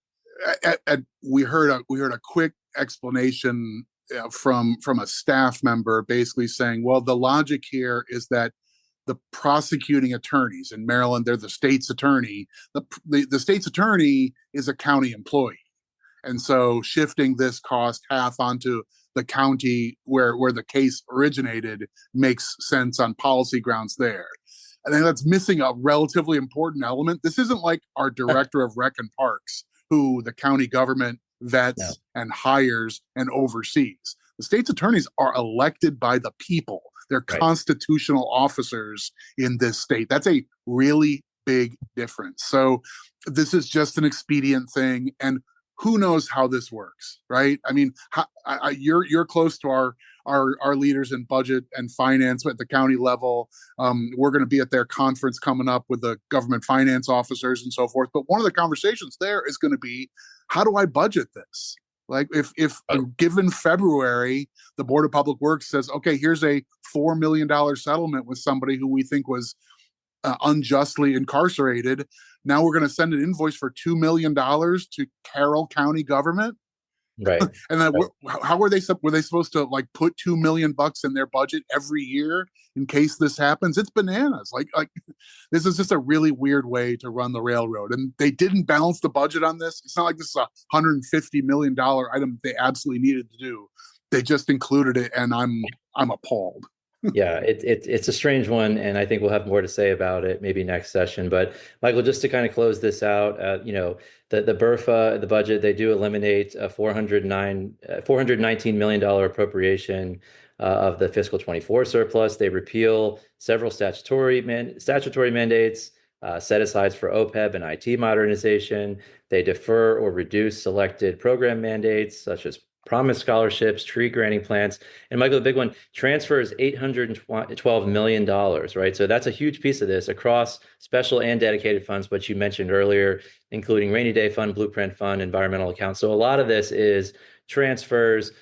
we heard a quick explanation from a staff member, basically saying, well, the logic here is that the prosecuting attorneys in Maryland, they're the state's attorney. The state's attorney is a county employee. And so shifting this cost half onto the county where the case originated makes sense on policy grounds there. I think that's missing a relatively important element. This isn't like our director of rec and parks, who the county government vets and hires and oversees. The state's attorneys are elected by the people. They're constitutional officers in this state. That's a really big difference. So this is just an expedient thing, and who knows how this works, right? I mean, you're close to our leaders in budget and finance at the county level. We're going to be at their conference coming up with the government finance officers and so forth. But one of the conversations there is going to be, how do I budget this? Like if given February, the Board of Public Works says, okay, here's a $4 million settlement with somebody who we think was unjustly incarcerated. Now we're going to send an invoice for $2 million to Carroll County government. Right. And then how were they supposed to like put $2 million in their budget every year in case this happens? It's bananas. Like this is just a really weird way to run the railroad. And they didn't balance the budget on this. It's not like this is a $150 million item they absolutely needed to do. They just included it, and I'm appalled. Yeah, it's a strange one, and I think we'll have more to say about it maybe next session. But Michael, just to kind of close this out, the BRFA, the budget, they do eliminate a $419 million appropriation of the fiscal 24 surplus. They repeal several statutory mandates, set-asides for OPEB and IT modernization. They defer or reduce selected program mandates such as promise scholarships, tree granting plans, and Michael, the big one, transfers $812 million, right? So that's a huge piece of this across special and dedicated funds, which you mentioned earlier, including rainy day fund, blueprint fund, environmental accounts. So a lot of this is transfers.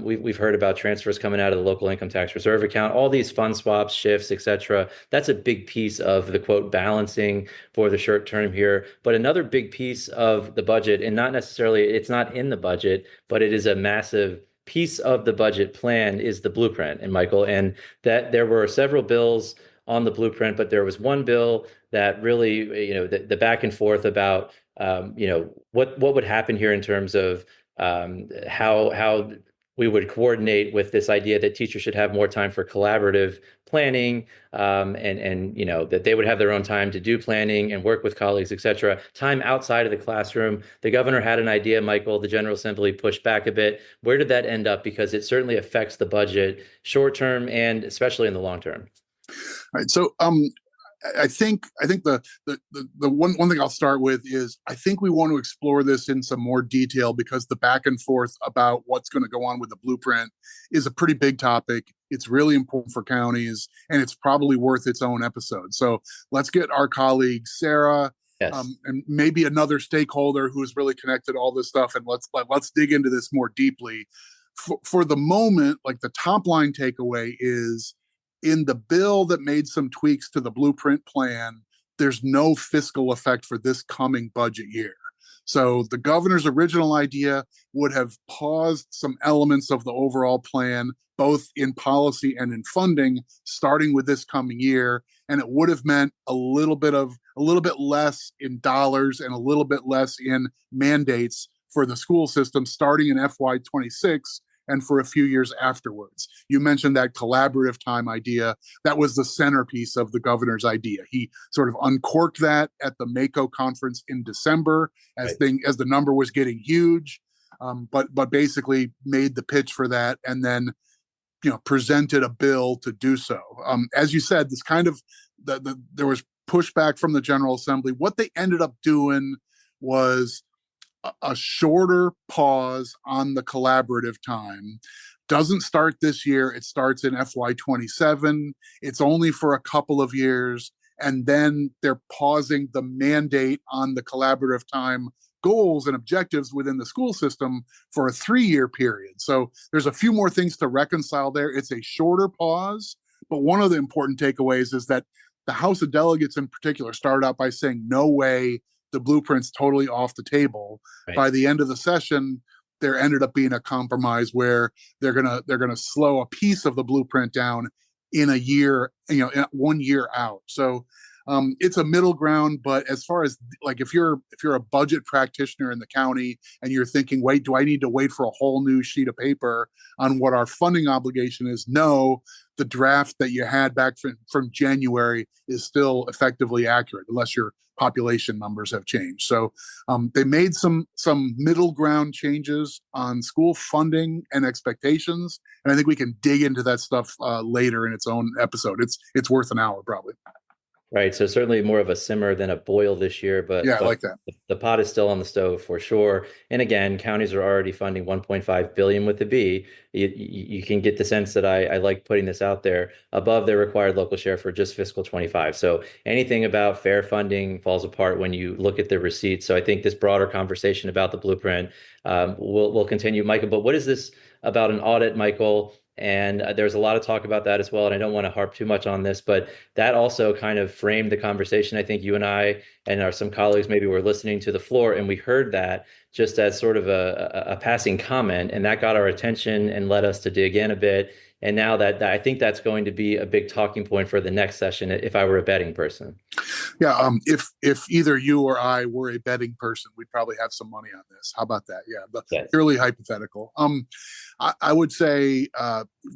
We've heard about transfers coming out of the local income tax reserve account, all these fund swaps, shifts, et cetera. That's a big piece of the quote balancing for the short term here. But another big piece of the budget, and not necessarily, it's not in the budget, but it is a massive piece of the budget plan, is the blueprint. And Michael, and that there were several bills on the blueprint, but there was one bill that really, the back and forth about, what would happen here in terms of how we would coordinate with this idea that teachers should have more time for collaborative planning, and that they would have their own time to do planning and work with colleagues, et cetera, time outside of the classroom. The governor had an idea, Michael, the General Assembly pushed back a bit. Where did that end up? Because it certainly affects the budget short term and especially in the long term. All right. So I think the one thing I'll start with is I think we want to explore this in some more detail, because the back and forth about what's going to go on with the blueprint is a pretty big topic. It's really important for counties, and it's probably worth its own episode. So let's get our colleague Sarah, and maybe another stakeholder who is really connected to all this stuff, and let's dig into this more deeply. For the moment, like the top line takeaway is, in the bill that made some tweaks to the blueprint plan, there's no fiscal effect for this coming budget year. So the governor's original idea would have paused some elements of the overall plan, both in policy and in funding, starting with this coming year. And it would have meant a little bit less in dollars and a little bit less in mandates for the school system starting in FY26 and for a few years afterwards. You mentioned that collaborative time idea. That was the centerpiece of the governor's idea. He sort of uncorked that at the MACO conference in December as the number was getting huge, but basically made the pitch for that, and then presented a bill to do so. As you said, this kind of there was pushback from the General Assembly. What they ended up doing was a shorter pause on the collaborative time. Doesn't start this year. It starts in FY27. It's only for a couple of years. And then they're pausing the mandate on the collaborative time goals and objectives within the school system for a 3-year period. So there's a few more things to reconcile there. It's a shorter pause. But one of the important takeaways is that the House of Delegates in particular started out by saying, no way, the blueprint's totally off the table. By the end of the session, there ended up being a compromise where they're gonna slow a piece of the blueprint down in a year, in 1 year out. So It's a middle ground, but as far as like if you're a budget practitioner in the county and you're thinking, wait, do I need to wait for a whole new sheet of paper on what our funding obligation is? No, the draft that you had back from January is still effectively accurate, unless your population numbers have changed. So they made some middle ground changes on school funding and expectations, and I think we can dig into that stuff later in its own episode. It's worth an hour probably. Right. So certainly more of a simmer than a boil this year, Yeah, I but like that. the pot is still on the stove for sure. And again, counties are already funding 1.5 billion with the B. You can get the sense that I like putting this out there above their required local share for just fiscal 25. So anything about fair funding falls apart when you look at the receipts. So I think this broader conversation about the blueprint will continue, Michael. But what is this about an audit, Michael? And there's a lot of talk about that as well. And I don't want to harp too much on this, but that also kind of framed the conversation. I think you and I and some colleagues maybe were listening to the floor, and we heard that just as sort of a passing comment, and that got our attention and led us to dig in a bit. And now that I think that's going to be a big talking point for the next session if I were a betting person. Yeah, if either you or I were a betting person, we'd probably have some money on this. How about that? Yeah, but Yes. purely hypothetical. I would say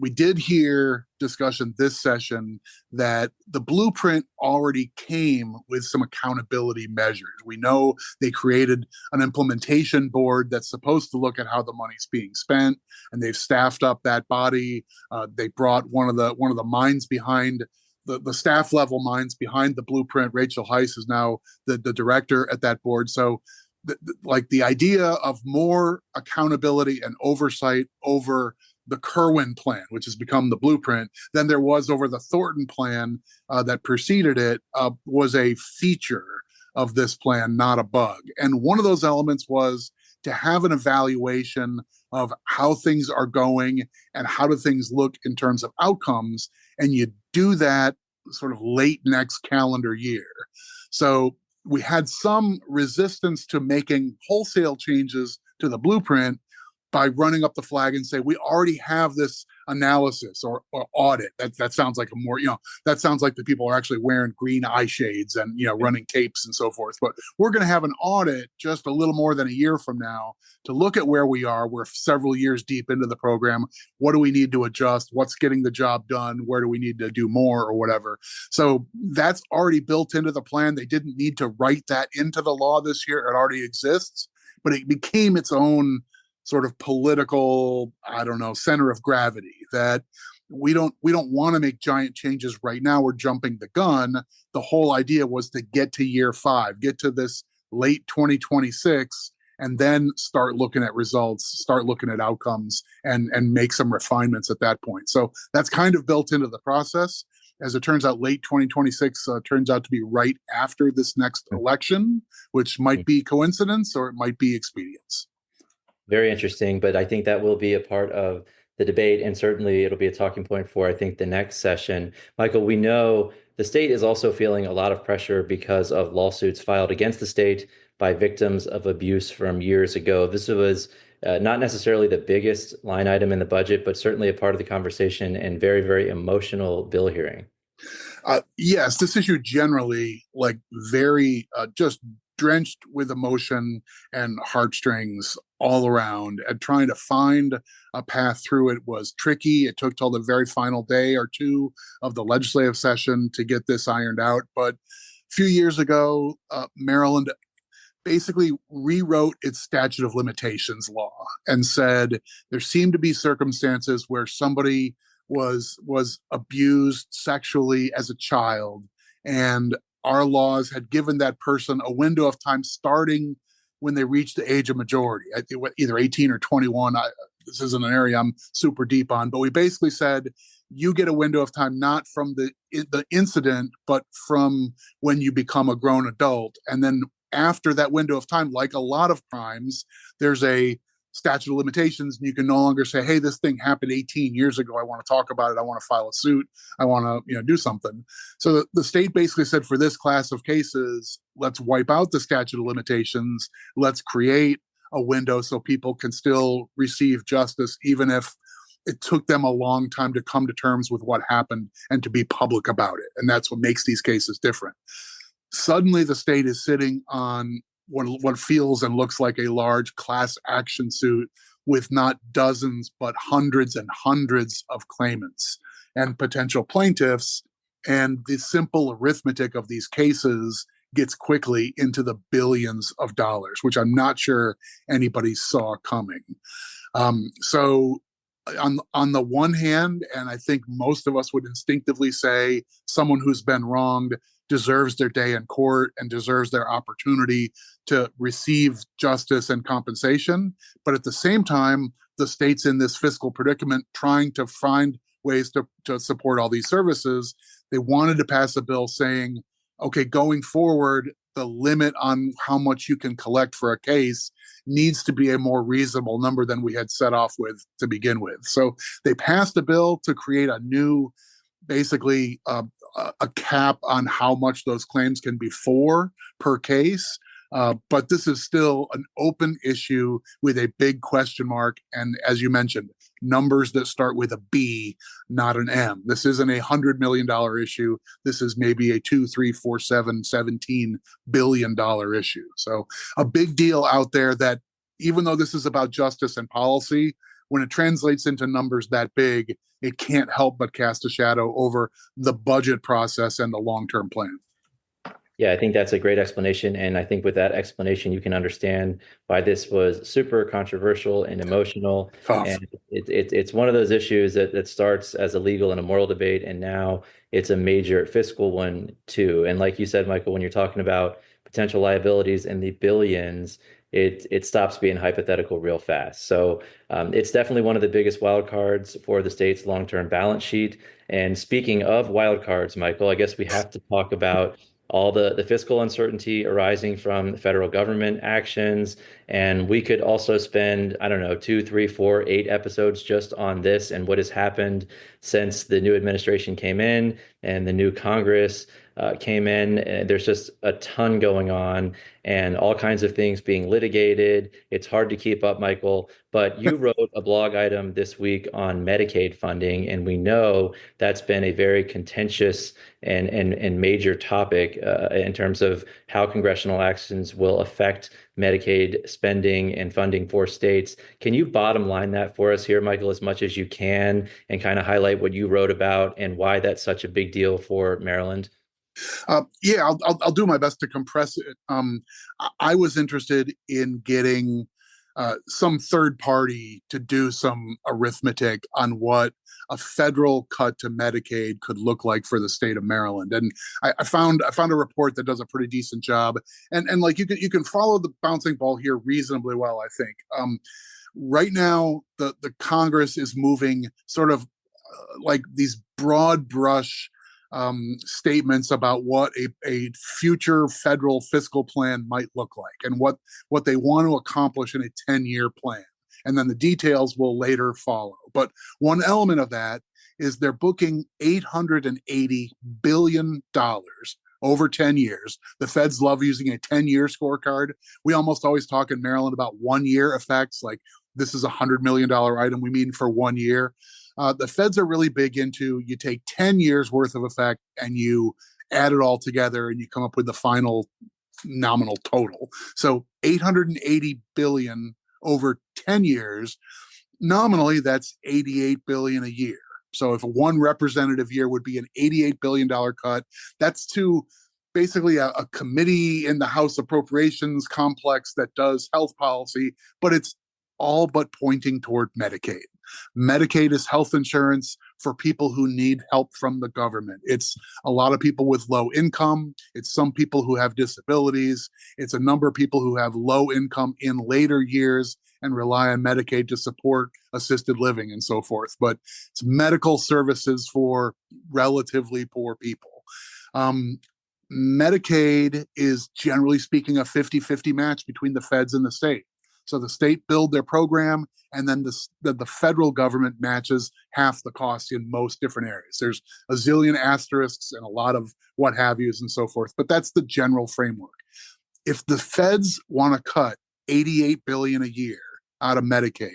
we did hear discussion this session that the blueprint already came with some accountability measures. We know they created an implementation board that's supposed to look at how the money's being spent, and they've staffed up that body. They brought one of the minds behind the staff level minds behind the blueprint. Rachel Heiss is now the director at that board. So like the idea of more accountability and oversight over the Kerwin plan, which has become the blueprint, than there was over the Thornton plan that preceded it, was a feature of this plan, not a bug. And one of those elements was to have an evaluation of how things are going and how do things look in terms of outcomes. And you do that sort of late next calendar year. So we had some resistance to making wholesale changes to the blueprint by running up the flag and say, we already have this analysis or audit. That sounds like a more, that sounds like the people are actually wearing green eye shades and, running capes and so forth. But we're going to have an audit just a little more than a year from now to look at where we are. We're several years deep into the program. What do we need to adjust? What's getting the job done? Where do we need to do more or whatever? So that's already built into the plan. They didn't need to write that into the law this year. It already exists, but it became its own sort of political, center of gravity, that we don't want to make giant changes right now. We're jumping the gun. The whole idea was to get to year 5, get to this late 2026, and then start looking at results, start looking at outcomes, and make some refinements at that point. So that's kind of built into the process. As it turns out, late 2026 turns out to be right after this next election, which might be coincidence or it might be expedience. Very interesting, but I think that will be a part of the debate, and certainly it'll be a talking point for, I think, the next session. Michael, we know the state is also feeling a lot of pressure because of lawsuits filed against the state by victims of abuse from years ago. This was not necessarily the biggest line item in the budget, but certainly a part of the conversation and very, very emotional bill hearing. Yes, this issue generally, very just drenched with emotion and heartstrings all around, and trying to find a path through it was tricky. It took till the very final day or two of the legislative session to get this ironed out. But a few years ago, Maryland basically rewrote its statute of limitations law and said there seemed to be circumstances where somebody was abused sexually as a child, and our laws had given that person a window of time starting when they reached the age of majority, either 18 or 21. This isn't an area I'm super deep on, but we basically said you get a window of time not from the incident, but from when you become a grown adult. And then after that window of time, like a lot of crimes, there's a statute of limitations, and you can no longer say, hey, this thing happened 18 years ago. I want to talk about it. I want to file a suit. I want to do something. So the state basically said, for this class of cases, let's wipe out the statute of limitations. Let's create a window so people can still receive justice, even if it took them a long time to come to terms with what happened and to be public about it. And that's what makes these cases different. Suddenly, the state is sitting on what feels and looks like a large class action suit with not dozens, but hundreds and hundreds of claimants and potential plaintiffs. And the simple arithmetic of these cases gets quickly into the billions of dollars, which I'm not sure anybody saw coming. So on the one hand, and I think most of us would instinctively say someone who's been wronged deserves their day in court and deserves their opportunity to receive justice and compensation. But at the same time, the state's in this fiscal predicament trying to find ways to support all these services. They wanted to pass a bill saying, okay, going forward, the limit on how much you can collect for a case needs to be a more reasonable number than we had set off with to begin with. So they passed a bill to create a new, basically a cap on how much those claims can be for per case. But this is still an open issue with a big question mark. And as you mentioned, numbers that start with a B, not an M. This isn't $100 million issue. This is maybe a $17 billion issue. So a big deal out there that even though this is about justice and policy, when it translates into numbers that big, it can't help but cast a shadow over the budget process and the long-term plan. Yeah, I think that's a great explanation. And I think with that explanation, you can understand why this was super controversial and emotional. Tough. And it's one of those issues that starts as a legal and a moral debate. And now it's a major fiscal one too. And like you said, Michael, when you're talking about potential liabilities in the billions, it stops being hypothetical real fast. So it's definitely one of the biggest wild cards for the state's long-term balance sheet. And speaking of wild cards, Michael, I guess we have to talk about all the fiscal uncertainty arising from the federal government actions. And we could also spend, I don't know, 2, 3, 4, 8 episodes just on this and what has happened since the new administration came in and the new Congress came in. There's just a ton going on and all kinds of things being litigated. It's hard to keep up, Michael, but you wrote a blog item this week on Medicaid funding, and we know that's been a very contentious and major topic in terms of how congressional actions will affect Medicaid spending and funding for states. Can you bottom line that for us here, Michael, as much as you can, and kind of highlight what you wrote about and why that's such a big deal for Maryland? Yeah, I'll do my best to compress it. I was interested in getting some third party to do some arithmetic on what a federal cut to Medicaid could look like for the state of Maryland, and I found a report that does a pretty decent job. And like you can follow the bouncing ball here reasonably well, I think. Right now, the Congress is moving sort of like these broad brush statements about what a future federal fiscal plan might look like and what they want to accomplish in a 10-year plan. And then the details will later follow. But one element of that is they're booking $880 billion over 10 years. The feds love using a 10-year scorecard. We almost always talk in Maryland about 1-year effects, like this is a $100 million item we mean for 1 year. The feds are really big into, you take 10 years worth of effect and you add it all together and you come up with the final nominal total. So 880 billion over 10 years, nominally that's 88 billion a year. So if one representative year would be an $88 billion cut, that's to basically a committee in the House Appropriations complex that does health policy, but it's all but pointing toward Medicaid. Medicaid is health insurance for people who need help from the government. It's a lot of people with low income. It's some people who have disabilities. It's a number of people who have low income in later years and rely on Medicaid to support assisted living and so forth. But it's medical services for relatively poor people. Medicaid is, generally speaking, a 50-50 match between the feds and the state. So the state build their program, and then the federal government matches half the cost in most different areas. There's a zillion asterisks and a lot of what have yous and so forth, but that's the general framework. If the feds want to cut $88 billion a year out of Medicaid,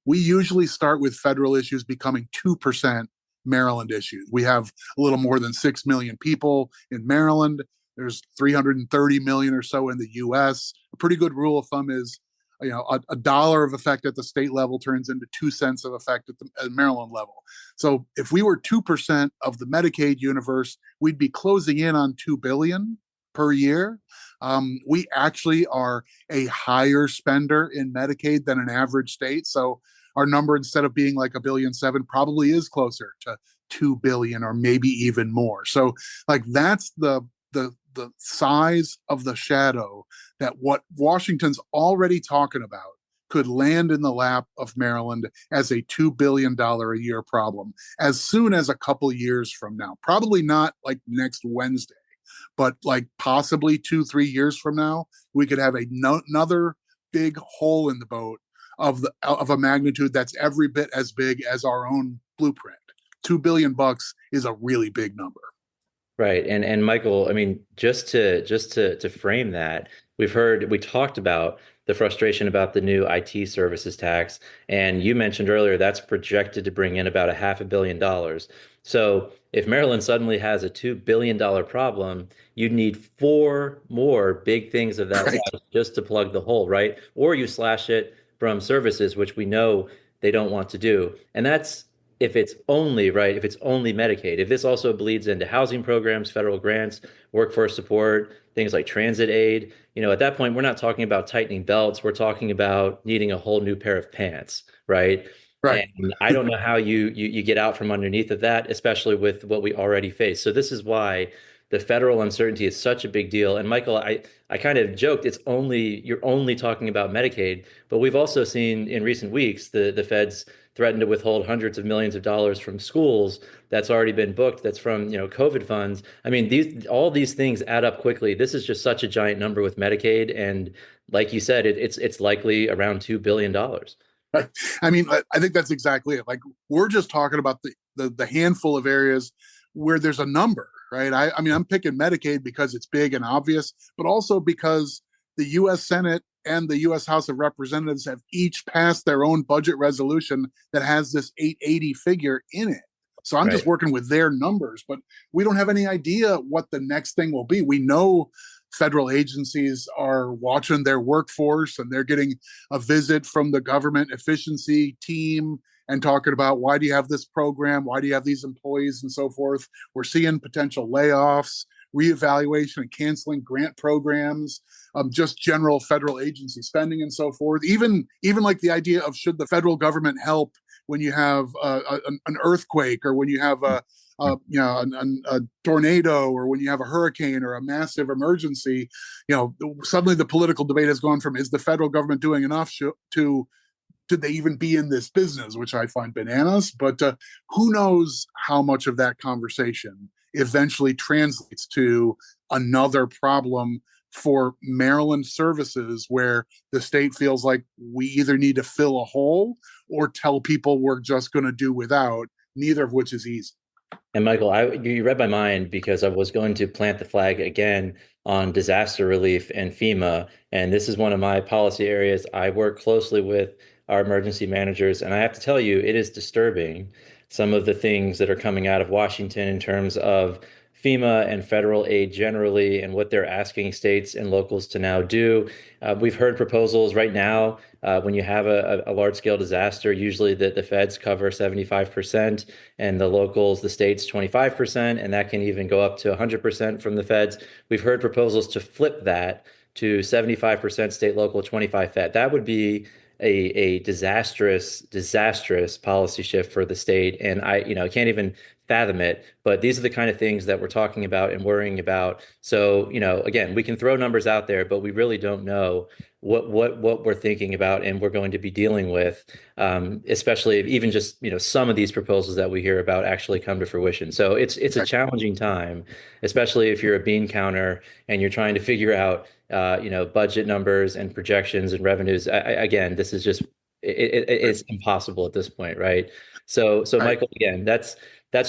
we usually start with federal issues becoming 2% Maryland issues. We have a little more than 6 million people in Maryland. There's 330 million or so in the US. A pretty good rule of thumb is, a dollar of effect at the state level turns into 2 cents of effect at the Maryland level. So if we were 2% of the Medicaid universe, we'd be closing in on 2 billion per year. We actually are a higher spender in Medicaid than an average state. So our number, instead of being like $1.7 billion, probably is closer to 2 billion or maybe even more. So like that's the size of the shadow that what Washington's already talking about could land in the lap of Maryland as a $2 billion a year problem as soon as a couple years from now. Probably not like next Wednesday, but like possibly 2-3 years from now, we could have another big hole in the boat of a magnitude that's every bit as big as our own blueprint. $2 billion is a really big number. Right. And Michael, I mean, just to frame that, we talked about the frustration about the new IT services tax, and you mentioned earlier that's projected to bring in about $500 million. So if Maryland suddenly has a $2 billion problem, you'd need four more big things of that Right. size just to plug the hole, right? Or you slash it from services, which we know they don't want to do. And that's if it's only, right, if it's only Medicaid. If this also bleeds into housing programs, federal grants, workforce support, things like transit aid, at that point, we're not talking about tightening belts. We're talking about needing a whole new pair of pants, right? Right. And I don't know how you get out from underneath of that, especially with what we already face. So this is why the federal uncertainty is such a big deal. And Michael, I kind of joked you're only talking about Medicaid, but we've also seen in recent weeks the feds threatened to withhold hundreds of millions of dollars from schools that's already been booked, that's from COVID funds. I mean, all these things add up quickly. This is just such a giant number with Medicaid, and like you said, it's likely around $2 billion. I mean, I think that's exactly it. Like we're just talking about the handful of areas where there's a number, right? I mean, I'm picking Medicaid because it's big and obvious, but also because the U.S. Senate and the U.S. House of Representatives have each passed their own budget resolution that has this 880 figure in it. So I'm just Right. working with their numbers, but we don't have any idea what the next thing will be. We know federal agencies are watching their workforce and they're getting a visit from the government efficiency team and talking about why do you have this program? Why do you have these employees and so forth? We're seeing potential layoffs, reevaluation and canceling grant programs, just general federal agency spending and so forth. Even like the idea of should the federal government help when you have an earthquake or when you have a tornado or when you have a hurricane or a massive emergency. Suddenly the political debate has gone from is the federal government doing enough to did they even be in this business, which I find bananas. But who knows how much of that conversation eventually translates to another problem for Maryland services where the state feels like we either need to fill a hole or tell people we're just going to do without, neither of which is easy. And Michael, you read my mind because I was going to plant the flag again on disaster relief and FEMA. And this is one of my policy areas. I work closely with our emergency managers, and I have to tell you, it is disturbing some of the things that are coming out of Washington in terms of FEMA and federal aid generally and what they're asking states and locals to now do. We've heard proposals right now when you have a large scale disaster, usually the feds cover 75% and the locals, the states 25%, and that can even go up to 100% from the feds. We've heard proposals to flip that to 75% state, local, 25 fed. That would be a disastrous policy shift for the state. And I can't even fathom it, but these are the kind of things that we're talking about and worrying about. So, again, we can throw numbers out there, but we really don't know what we're thinking about and we're going to be dealing with, especially if even just, some of these proposals that we hear about actually come to fruition. So it's a challenging time, especially if you're a bean counter and you're trying to figure out, budget numbers and projections and revenues. Again, this is just, it's impossible at this point, right? So Right. Michael, again, that's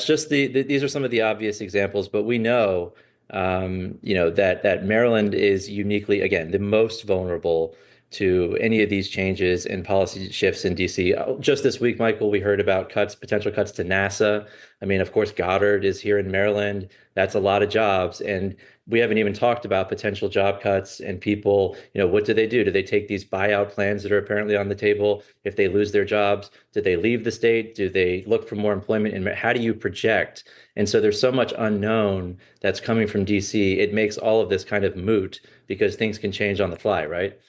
just these are some of the obvious examples, but we know, that Maryland is uniquely, again, the most vulnerable to any of these changes and policy shifts in DC. Just this week, Michael, we heard about potential cuts to NASA. I mean, of course, Goddard is here in Maryland. That's a lot of jobs. And we haven't even talked about potential job cuts and people, what do they do? Do they take these buyout plans that are apparently on the table if they lose their jobs? Do they leave the state? Do they look for more employment? And how do you project? And so there's so much unknown that's coming from DC. It makes all of this kind of moot because things can change on the fly, right?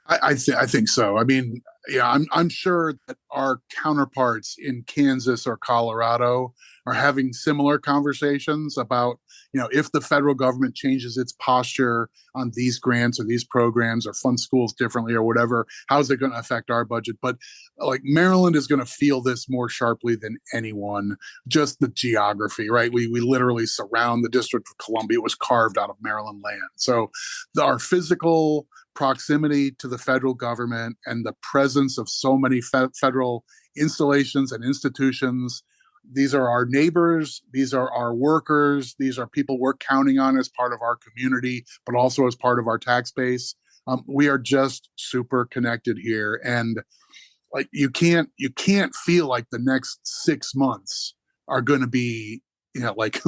I think so. I mean, yeah, I'm sure that our counterparts in Kansas or Colorado are having similar conversations about, if the federal government changes its posture on these grants or these programs or fund schools differently or whatever, how is it going to affect our budget? But like Maryland is going to feel this more sharply than anyone, just the geography, right? We literally surround the District of Columbia. It was carved out of Maryland land. So our physical proximity to the federal government and the presence of so many federal installations and institutions. These are our neighbors. These are our workers. These are people we're counting on as part of our community, but also as part of our tax base. We are just super connected here. And like, you can't feel like the next 6 months are going to be, like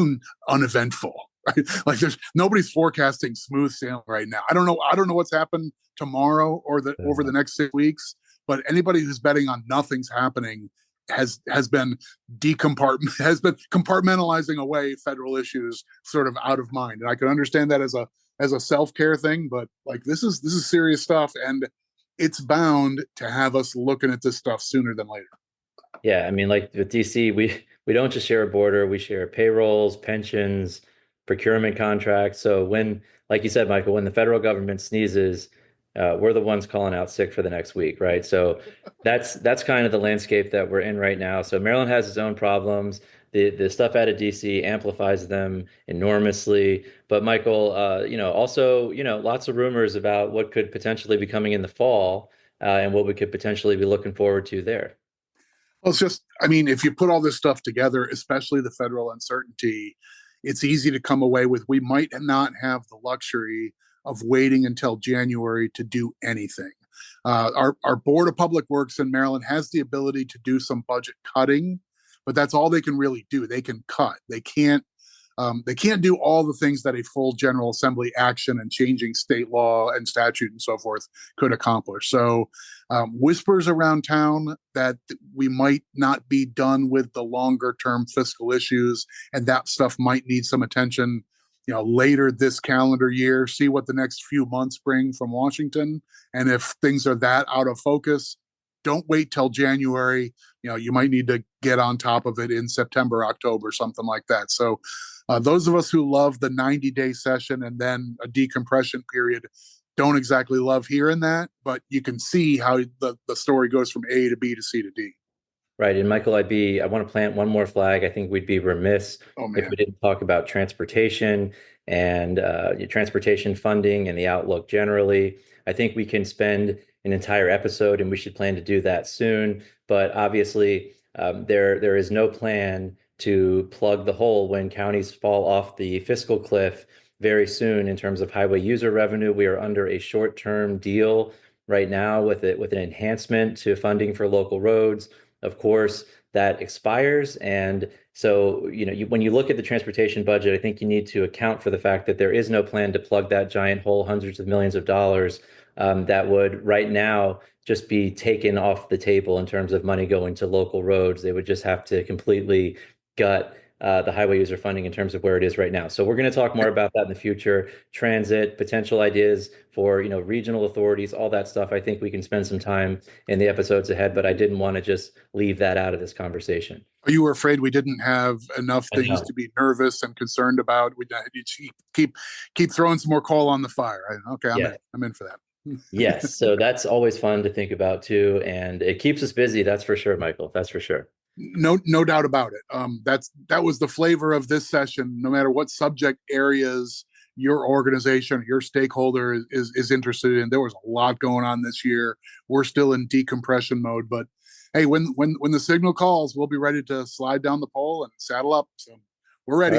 uneventful. Right? Like nobody's forecasting smooth sailing right now. I don't know what's happened tomorrow or over the next 6 weeks, but anybody who's betting on nothing's happening has been compartmentalizing away federal issues sort of out of mind. And I can understand that as a self-care thing, but like this is serious stuff, and it's bound to have us looking at this stuff sooner than later. Yeah, I mean, like with DC, we don't just share a border, we share payrolls, pensions, procurement contracts. So like you said, Michael, when the federal government sneezes, we're the ones calling out sick for the next week, right? So that's kind of the landscape that we're in right now. So Maryland has its own problems. The stuff out of DC amplifies them enormously. But Michael, also, lots of rumors about what could potentially be coming in the fall, and what we could potentially be looking forward to there. Well, it's just, I mean, if you put all this stuff together, especially the federal uncertainty, it's easy to come away with we might not have the luxury of waiting until January to do anything. Our Board of Public Works in Maryland has the ability to do some budget cutting, but that's all they can really do. They can cut. They can't do all the things that a full General Assembly action and changing state law and statute and so forth could accomplish. So whispers around town that we might not be done with the longer term fiscal issues, and that stuff might need some attention later this calendar year. See what the next few months bring from Washington. And if things are that out of focus, don't wait till January. You might need to get on top of it in September, October, something like that. So those of us who love the 90-day session and then a decompression period don't exactly love hearing that, but you can see how the story goes from A to B to C to D. Right. And Michael, I want to plant one more flag. I think we'd be remiss if we didn't talk about transportation and transportation funding and the outlook generally. I think we can spend an entire episode, and we should plan to do that soon. But obviously, there is no plan to plug the hole when counties fall off the fiscal cliff very soon in terms of highway user revenue. We are under a short-term deal right now with an enhancement to funding for local roads. Of course, that expires. And so, when you look at the transportation budget, I think you need to account for the fact that there is no plan to plug that giant hole, hundreds of millions of dollars that would right now just be taken off the table in terms of money going to local roads. They would just have to completely gut the highway user funding in terms of where it is right now. So we're going to talk more about that in the future. Transit, potential ideas for regional authorities, all that stuff. I think we can spend some time in the episodes ahead, but I didn't want to just leave that out of this conversation. You were afraid we didn't have enough things to be nervous and concerned about. We keep throwing some more coal on the fire. Okay, I'm in for that. Yes, so that's always fun to think about too, and it keeps us busy. That's for sure, Michael. That's for sure. No doubt about it. That was the flavor of this session. No matter what subject areas your organization, your stakeholder is interested in, there was a lot going on this year. We're still in decompression mode, but hey, when the signal calls, we'll be ready to slide down the pole and saddle up. So we're ready.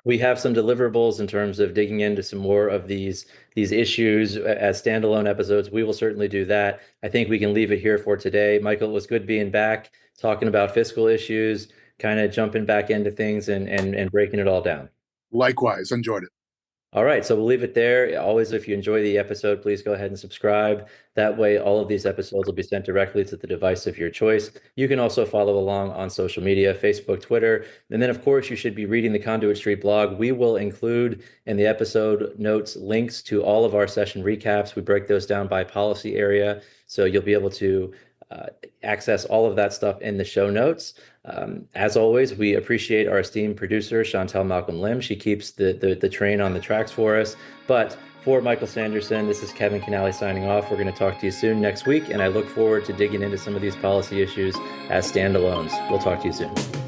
we have some deliverables in terms of digging into some more of these issues as standalone episodes. We will certainly do that. I think we can leave it here for today. Michael, it was good being back, talking about fiscal issues, kind of jumping back into things and breaking it all down. Likewise, enjoyed it. All right, so we'll leave it there. Always, if you enjoy the episode, please go ahead and subscribe. That way, all of these episodes will be sent directly to the device of your choice. You can also follow along on social media, Facebook, Twitter. And then, of course, you should be reading the Conduit Street blog. We will include in the episode notes links to all of our session recaps. We break those down by policy area, so you'll be able to access all of that stuff in the show notes. As always, we appreciate our esteemed producer, Chantel Malcolm Lim. She keeps the train on the tracks for us. But for Michael Sanderson, this is Kevin Kinnally signing off. We're going to talk to you soon next week, and I look forward to digging into some of these policy issues as standalones. We'll talk to you soon.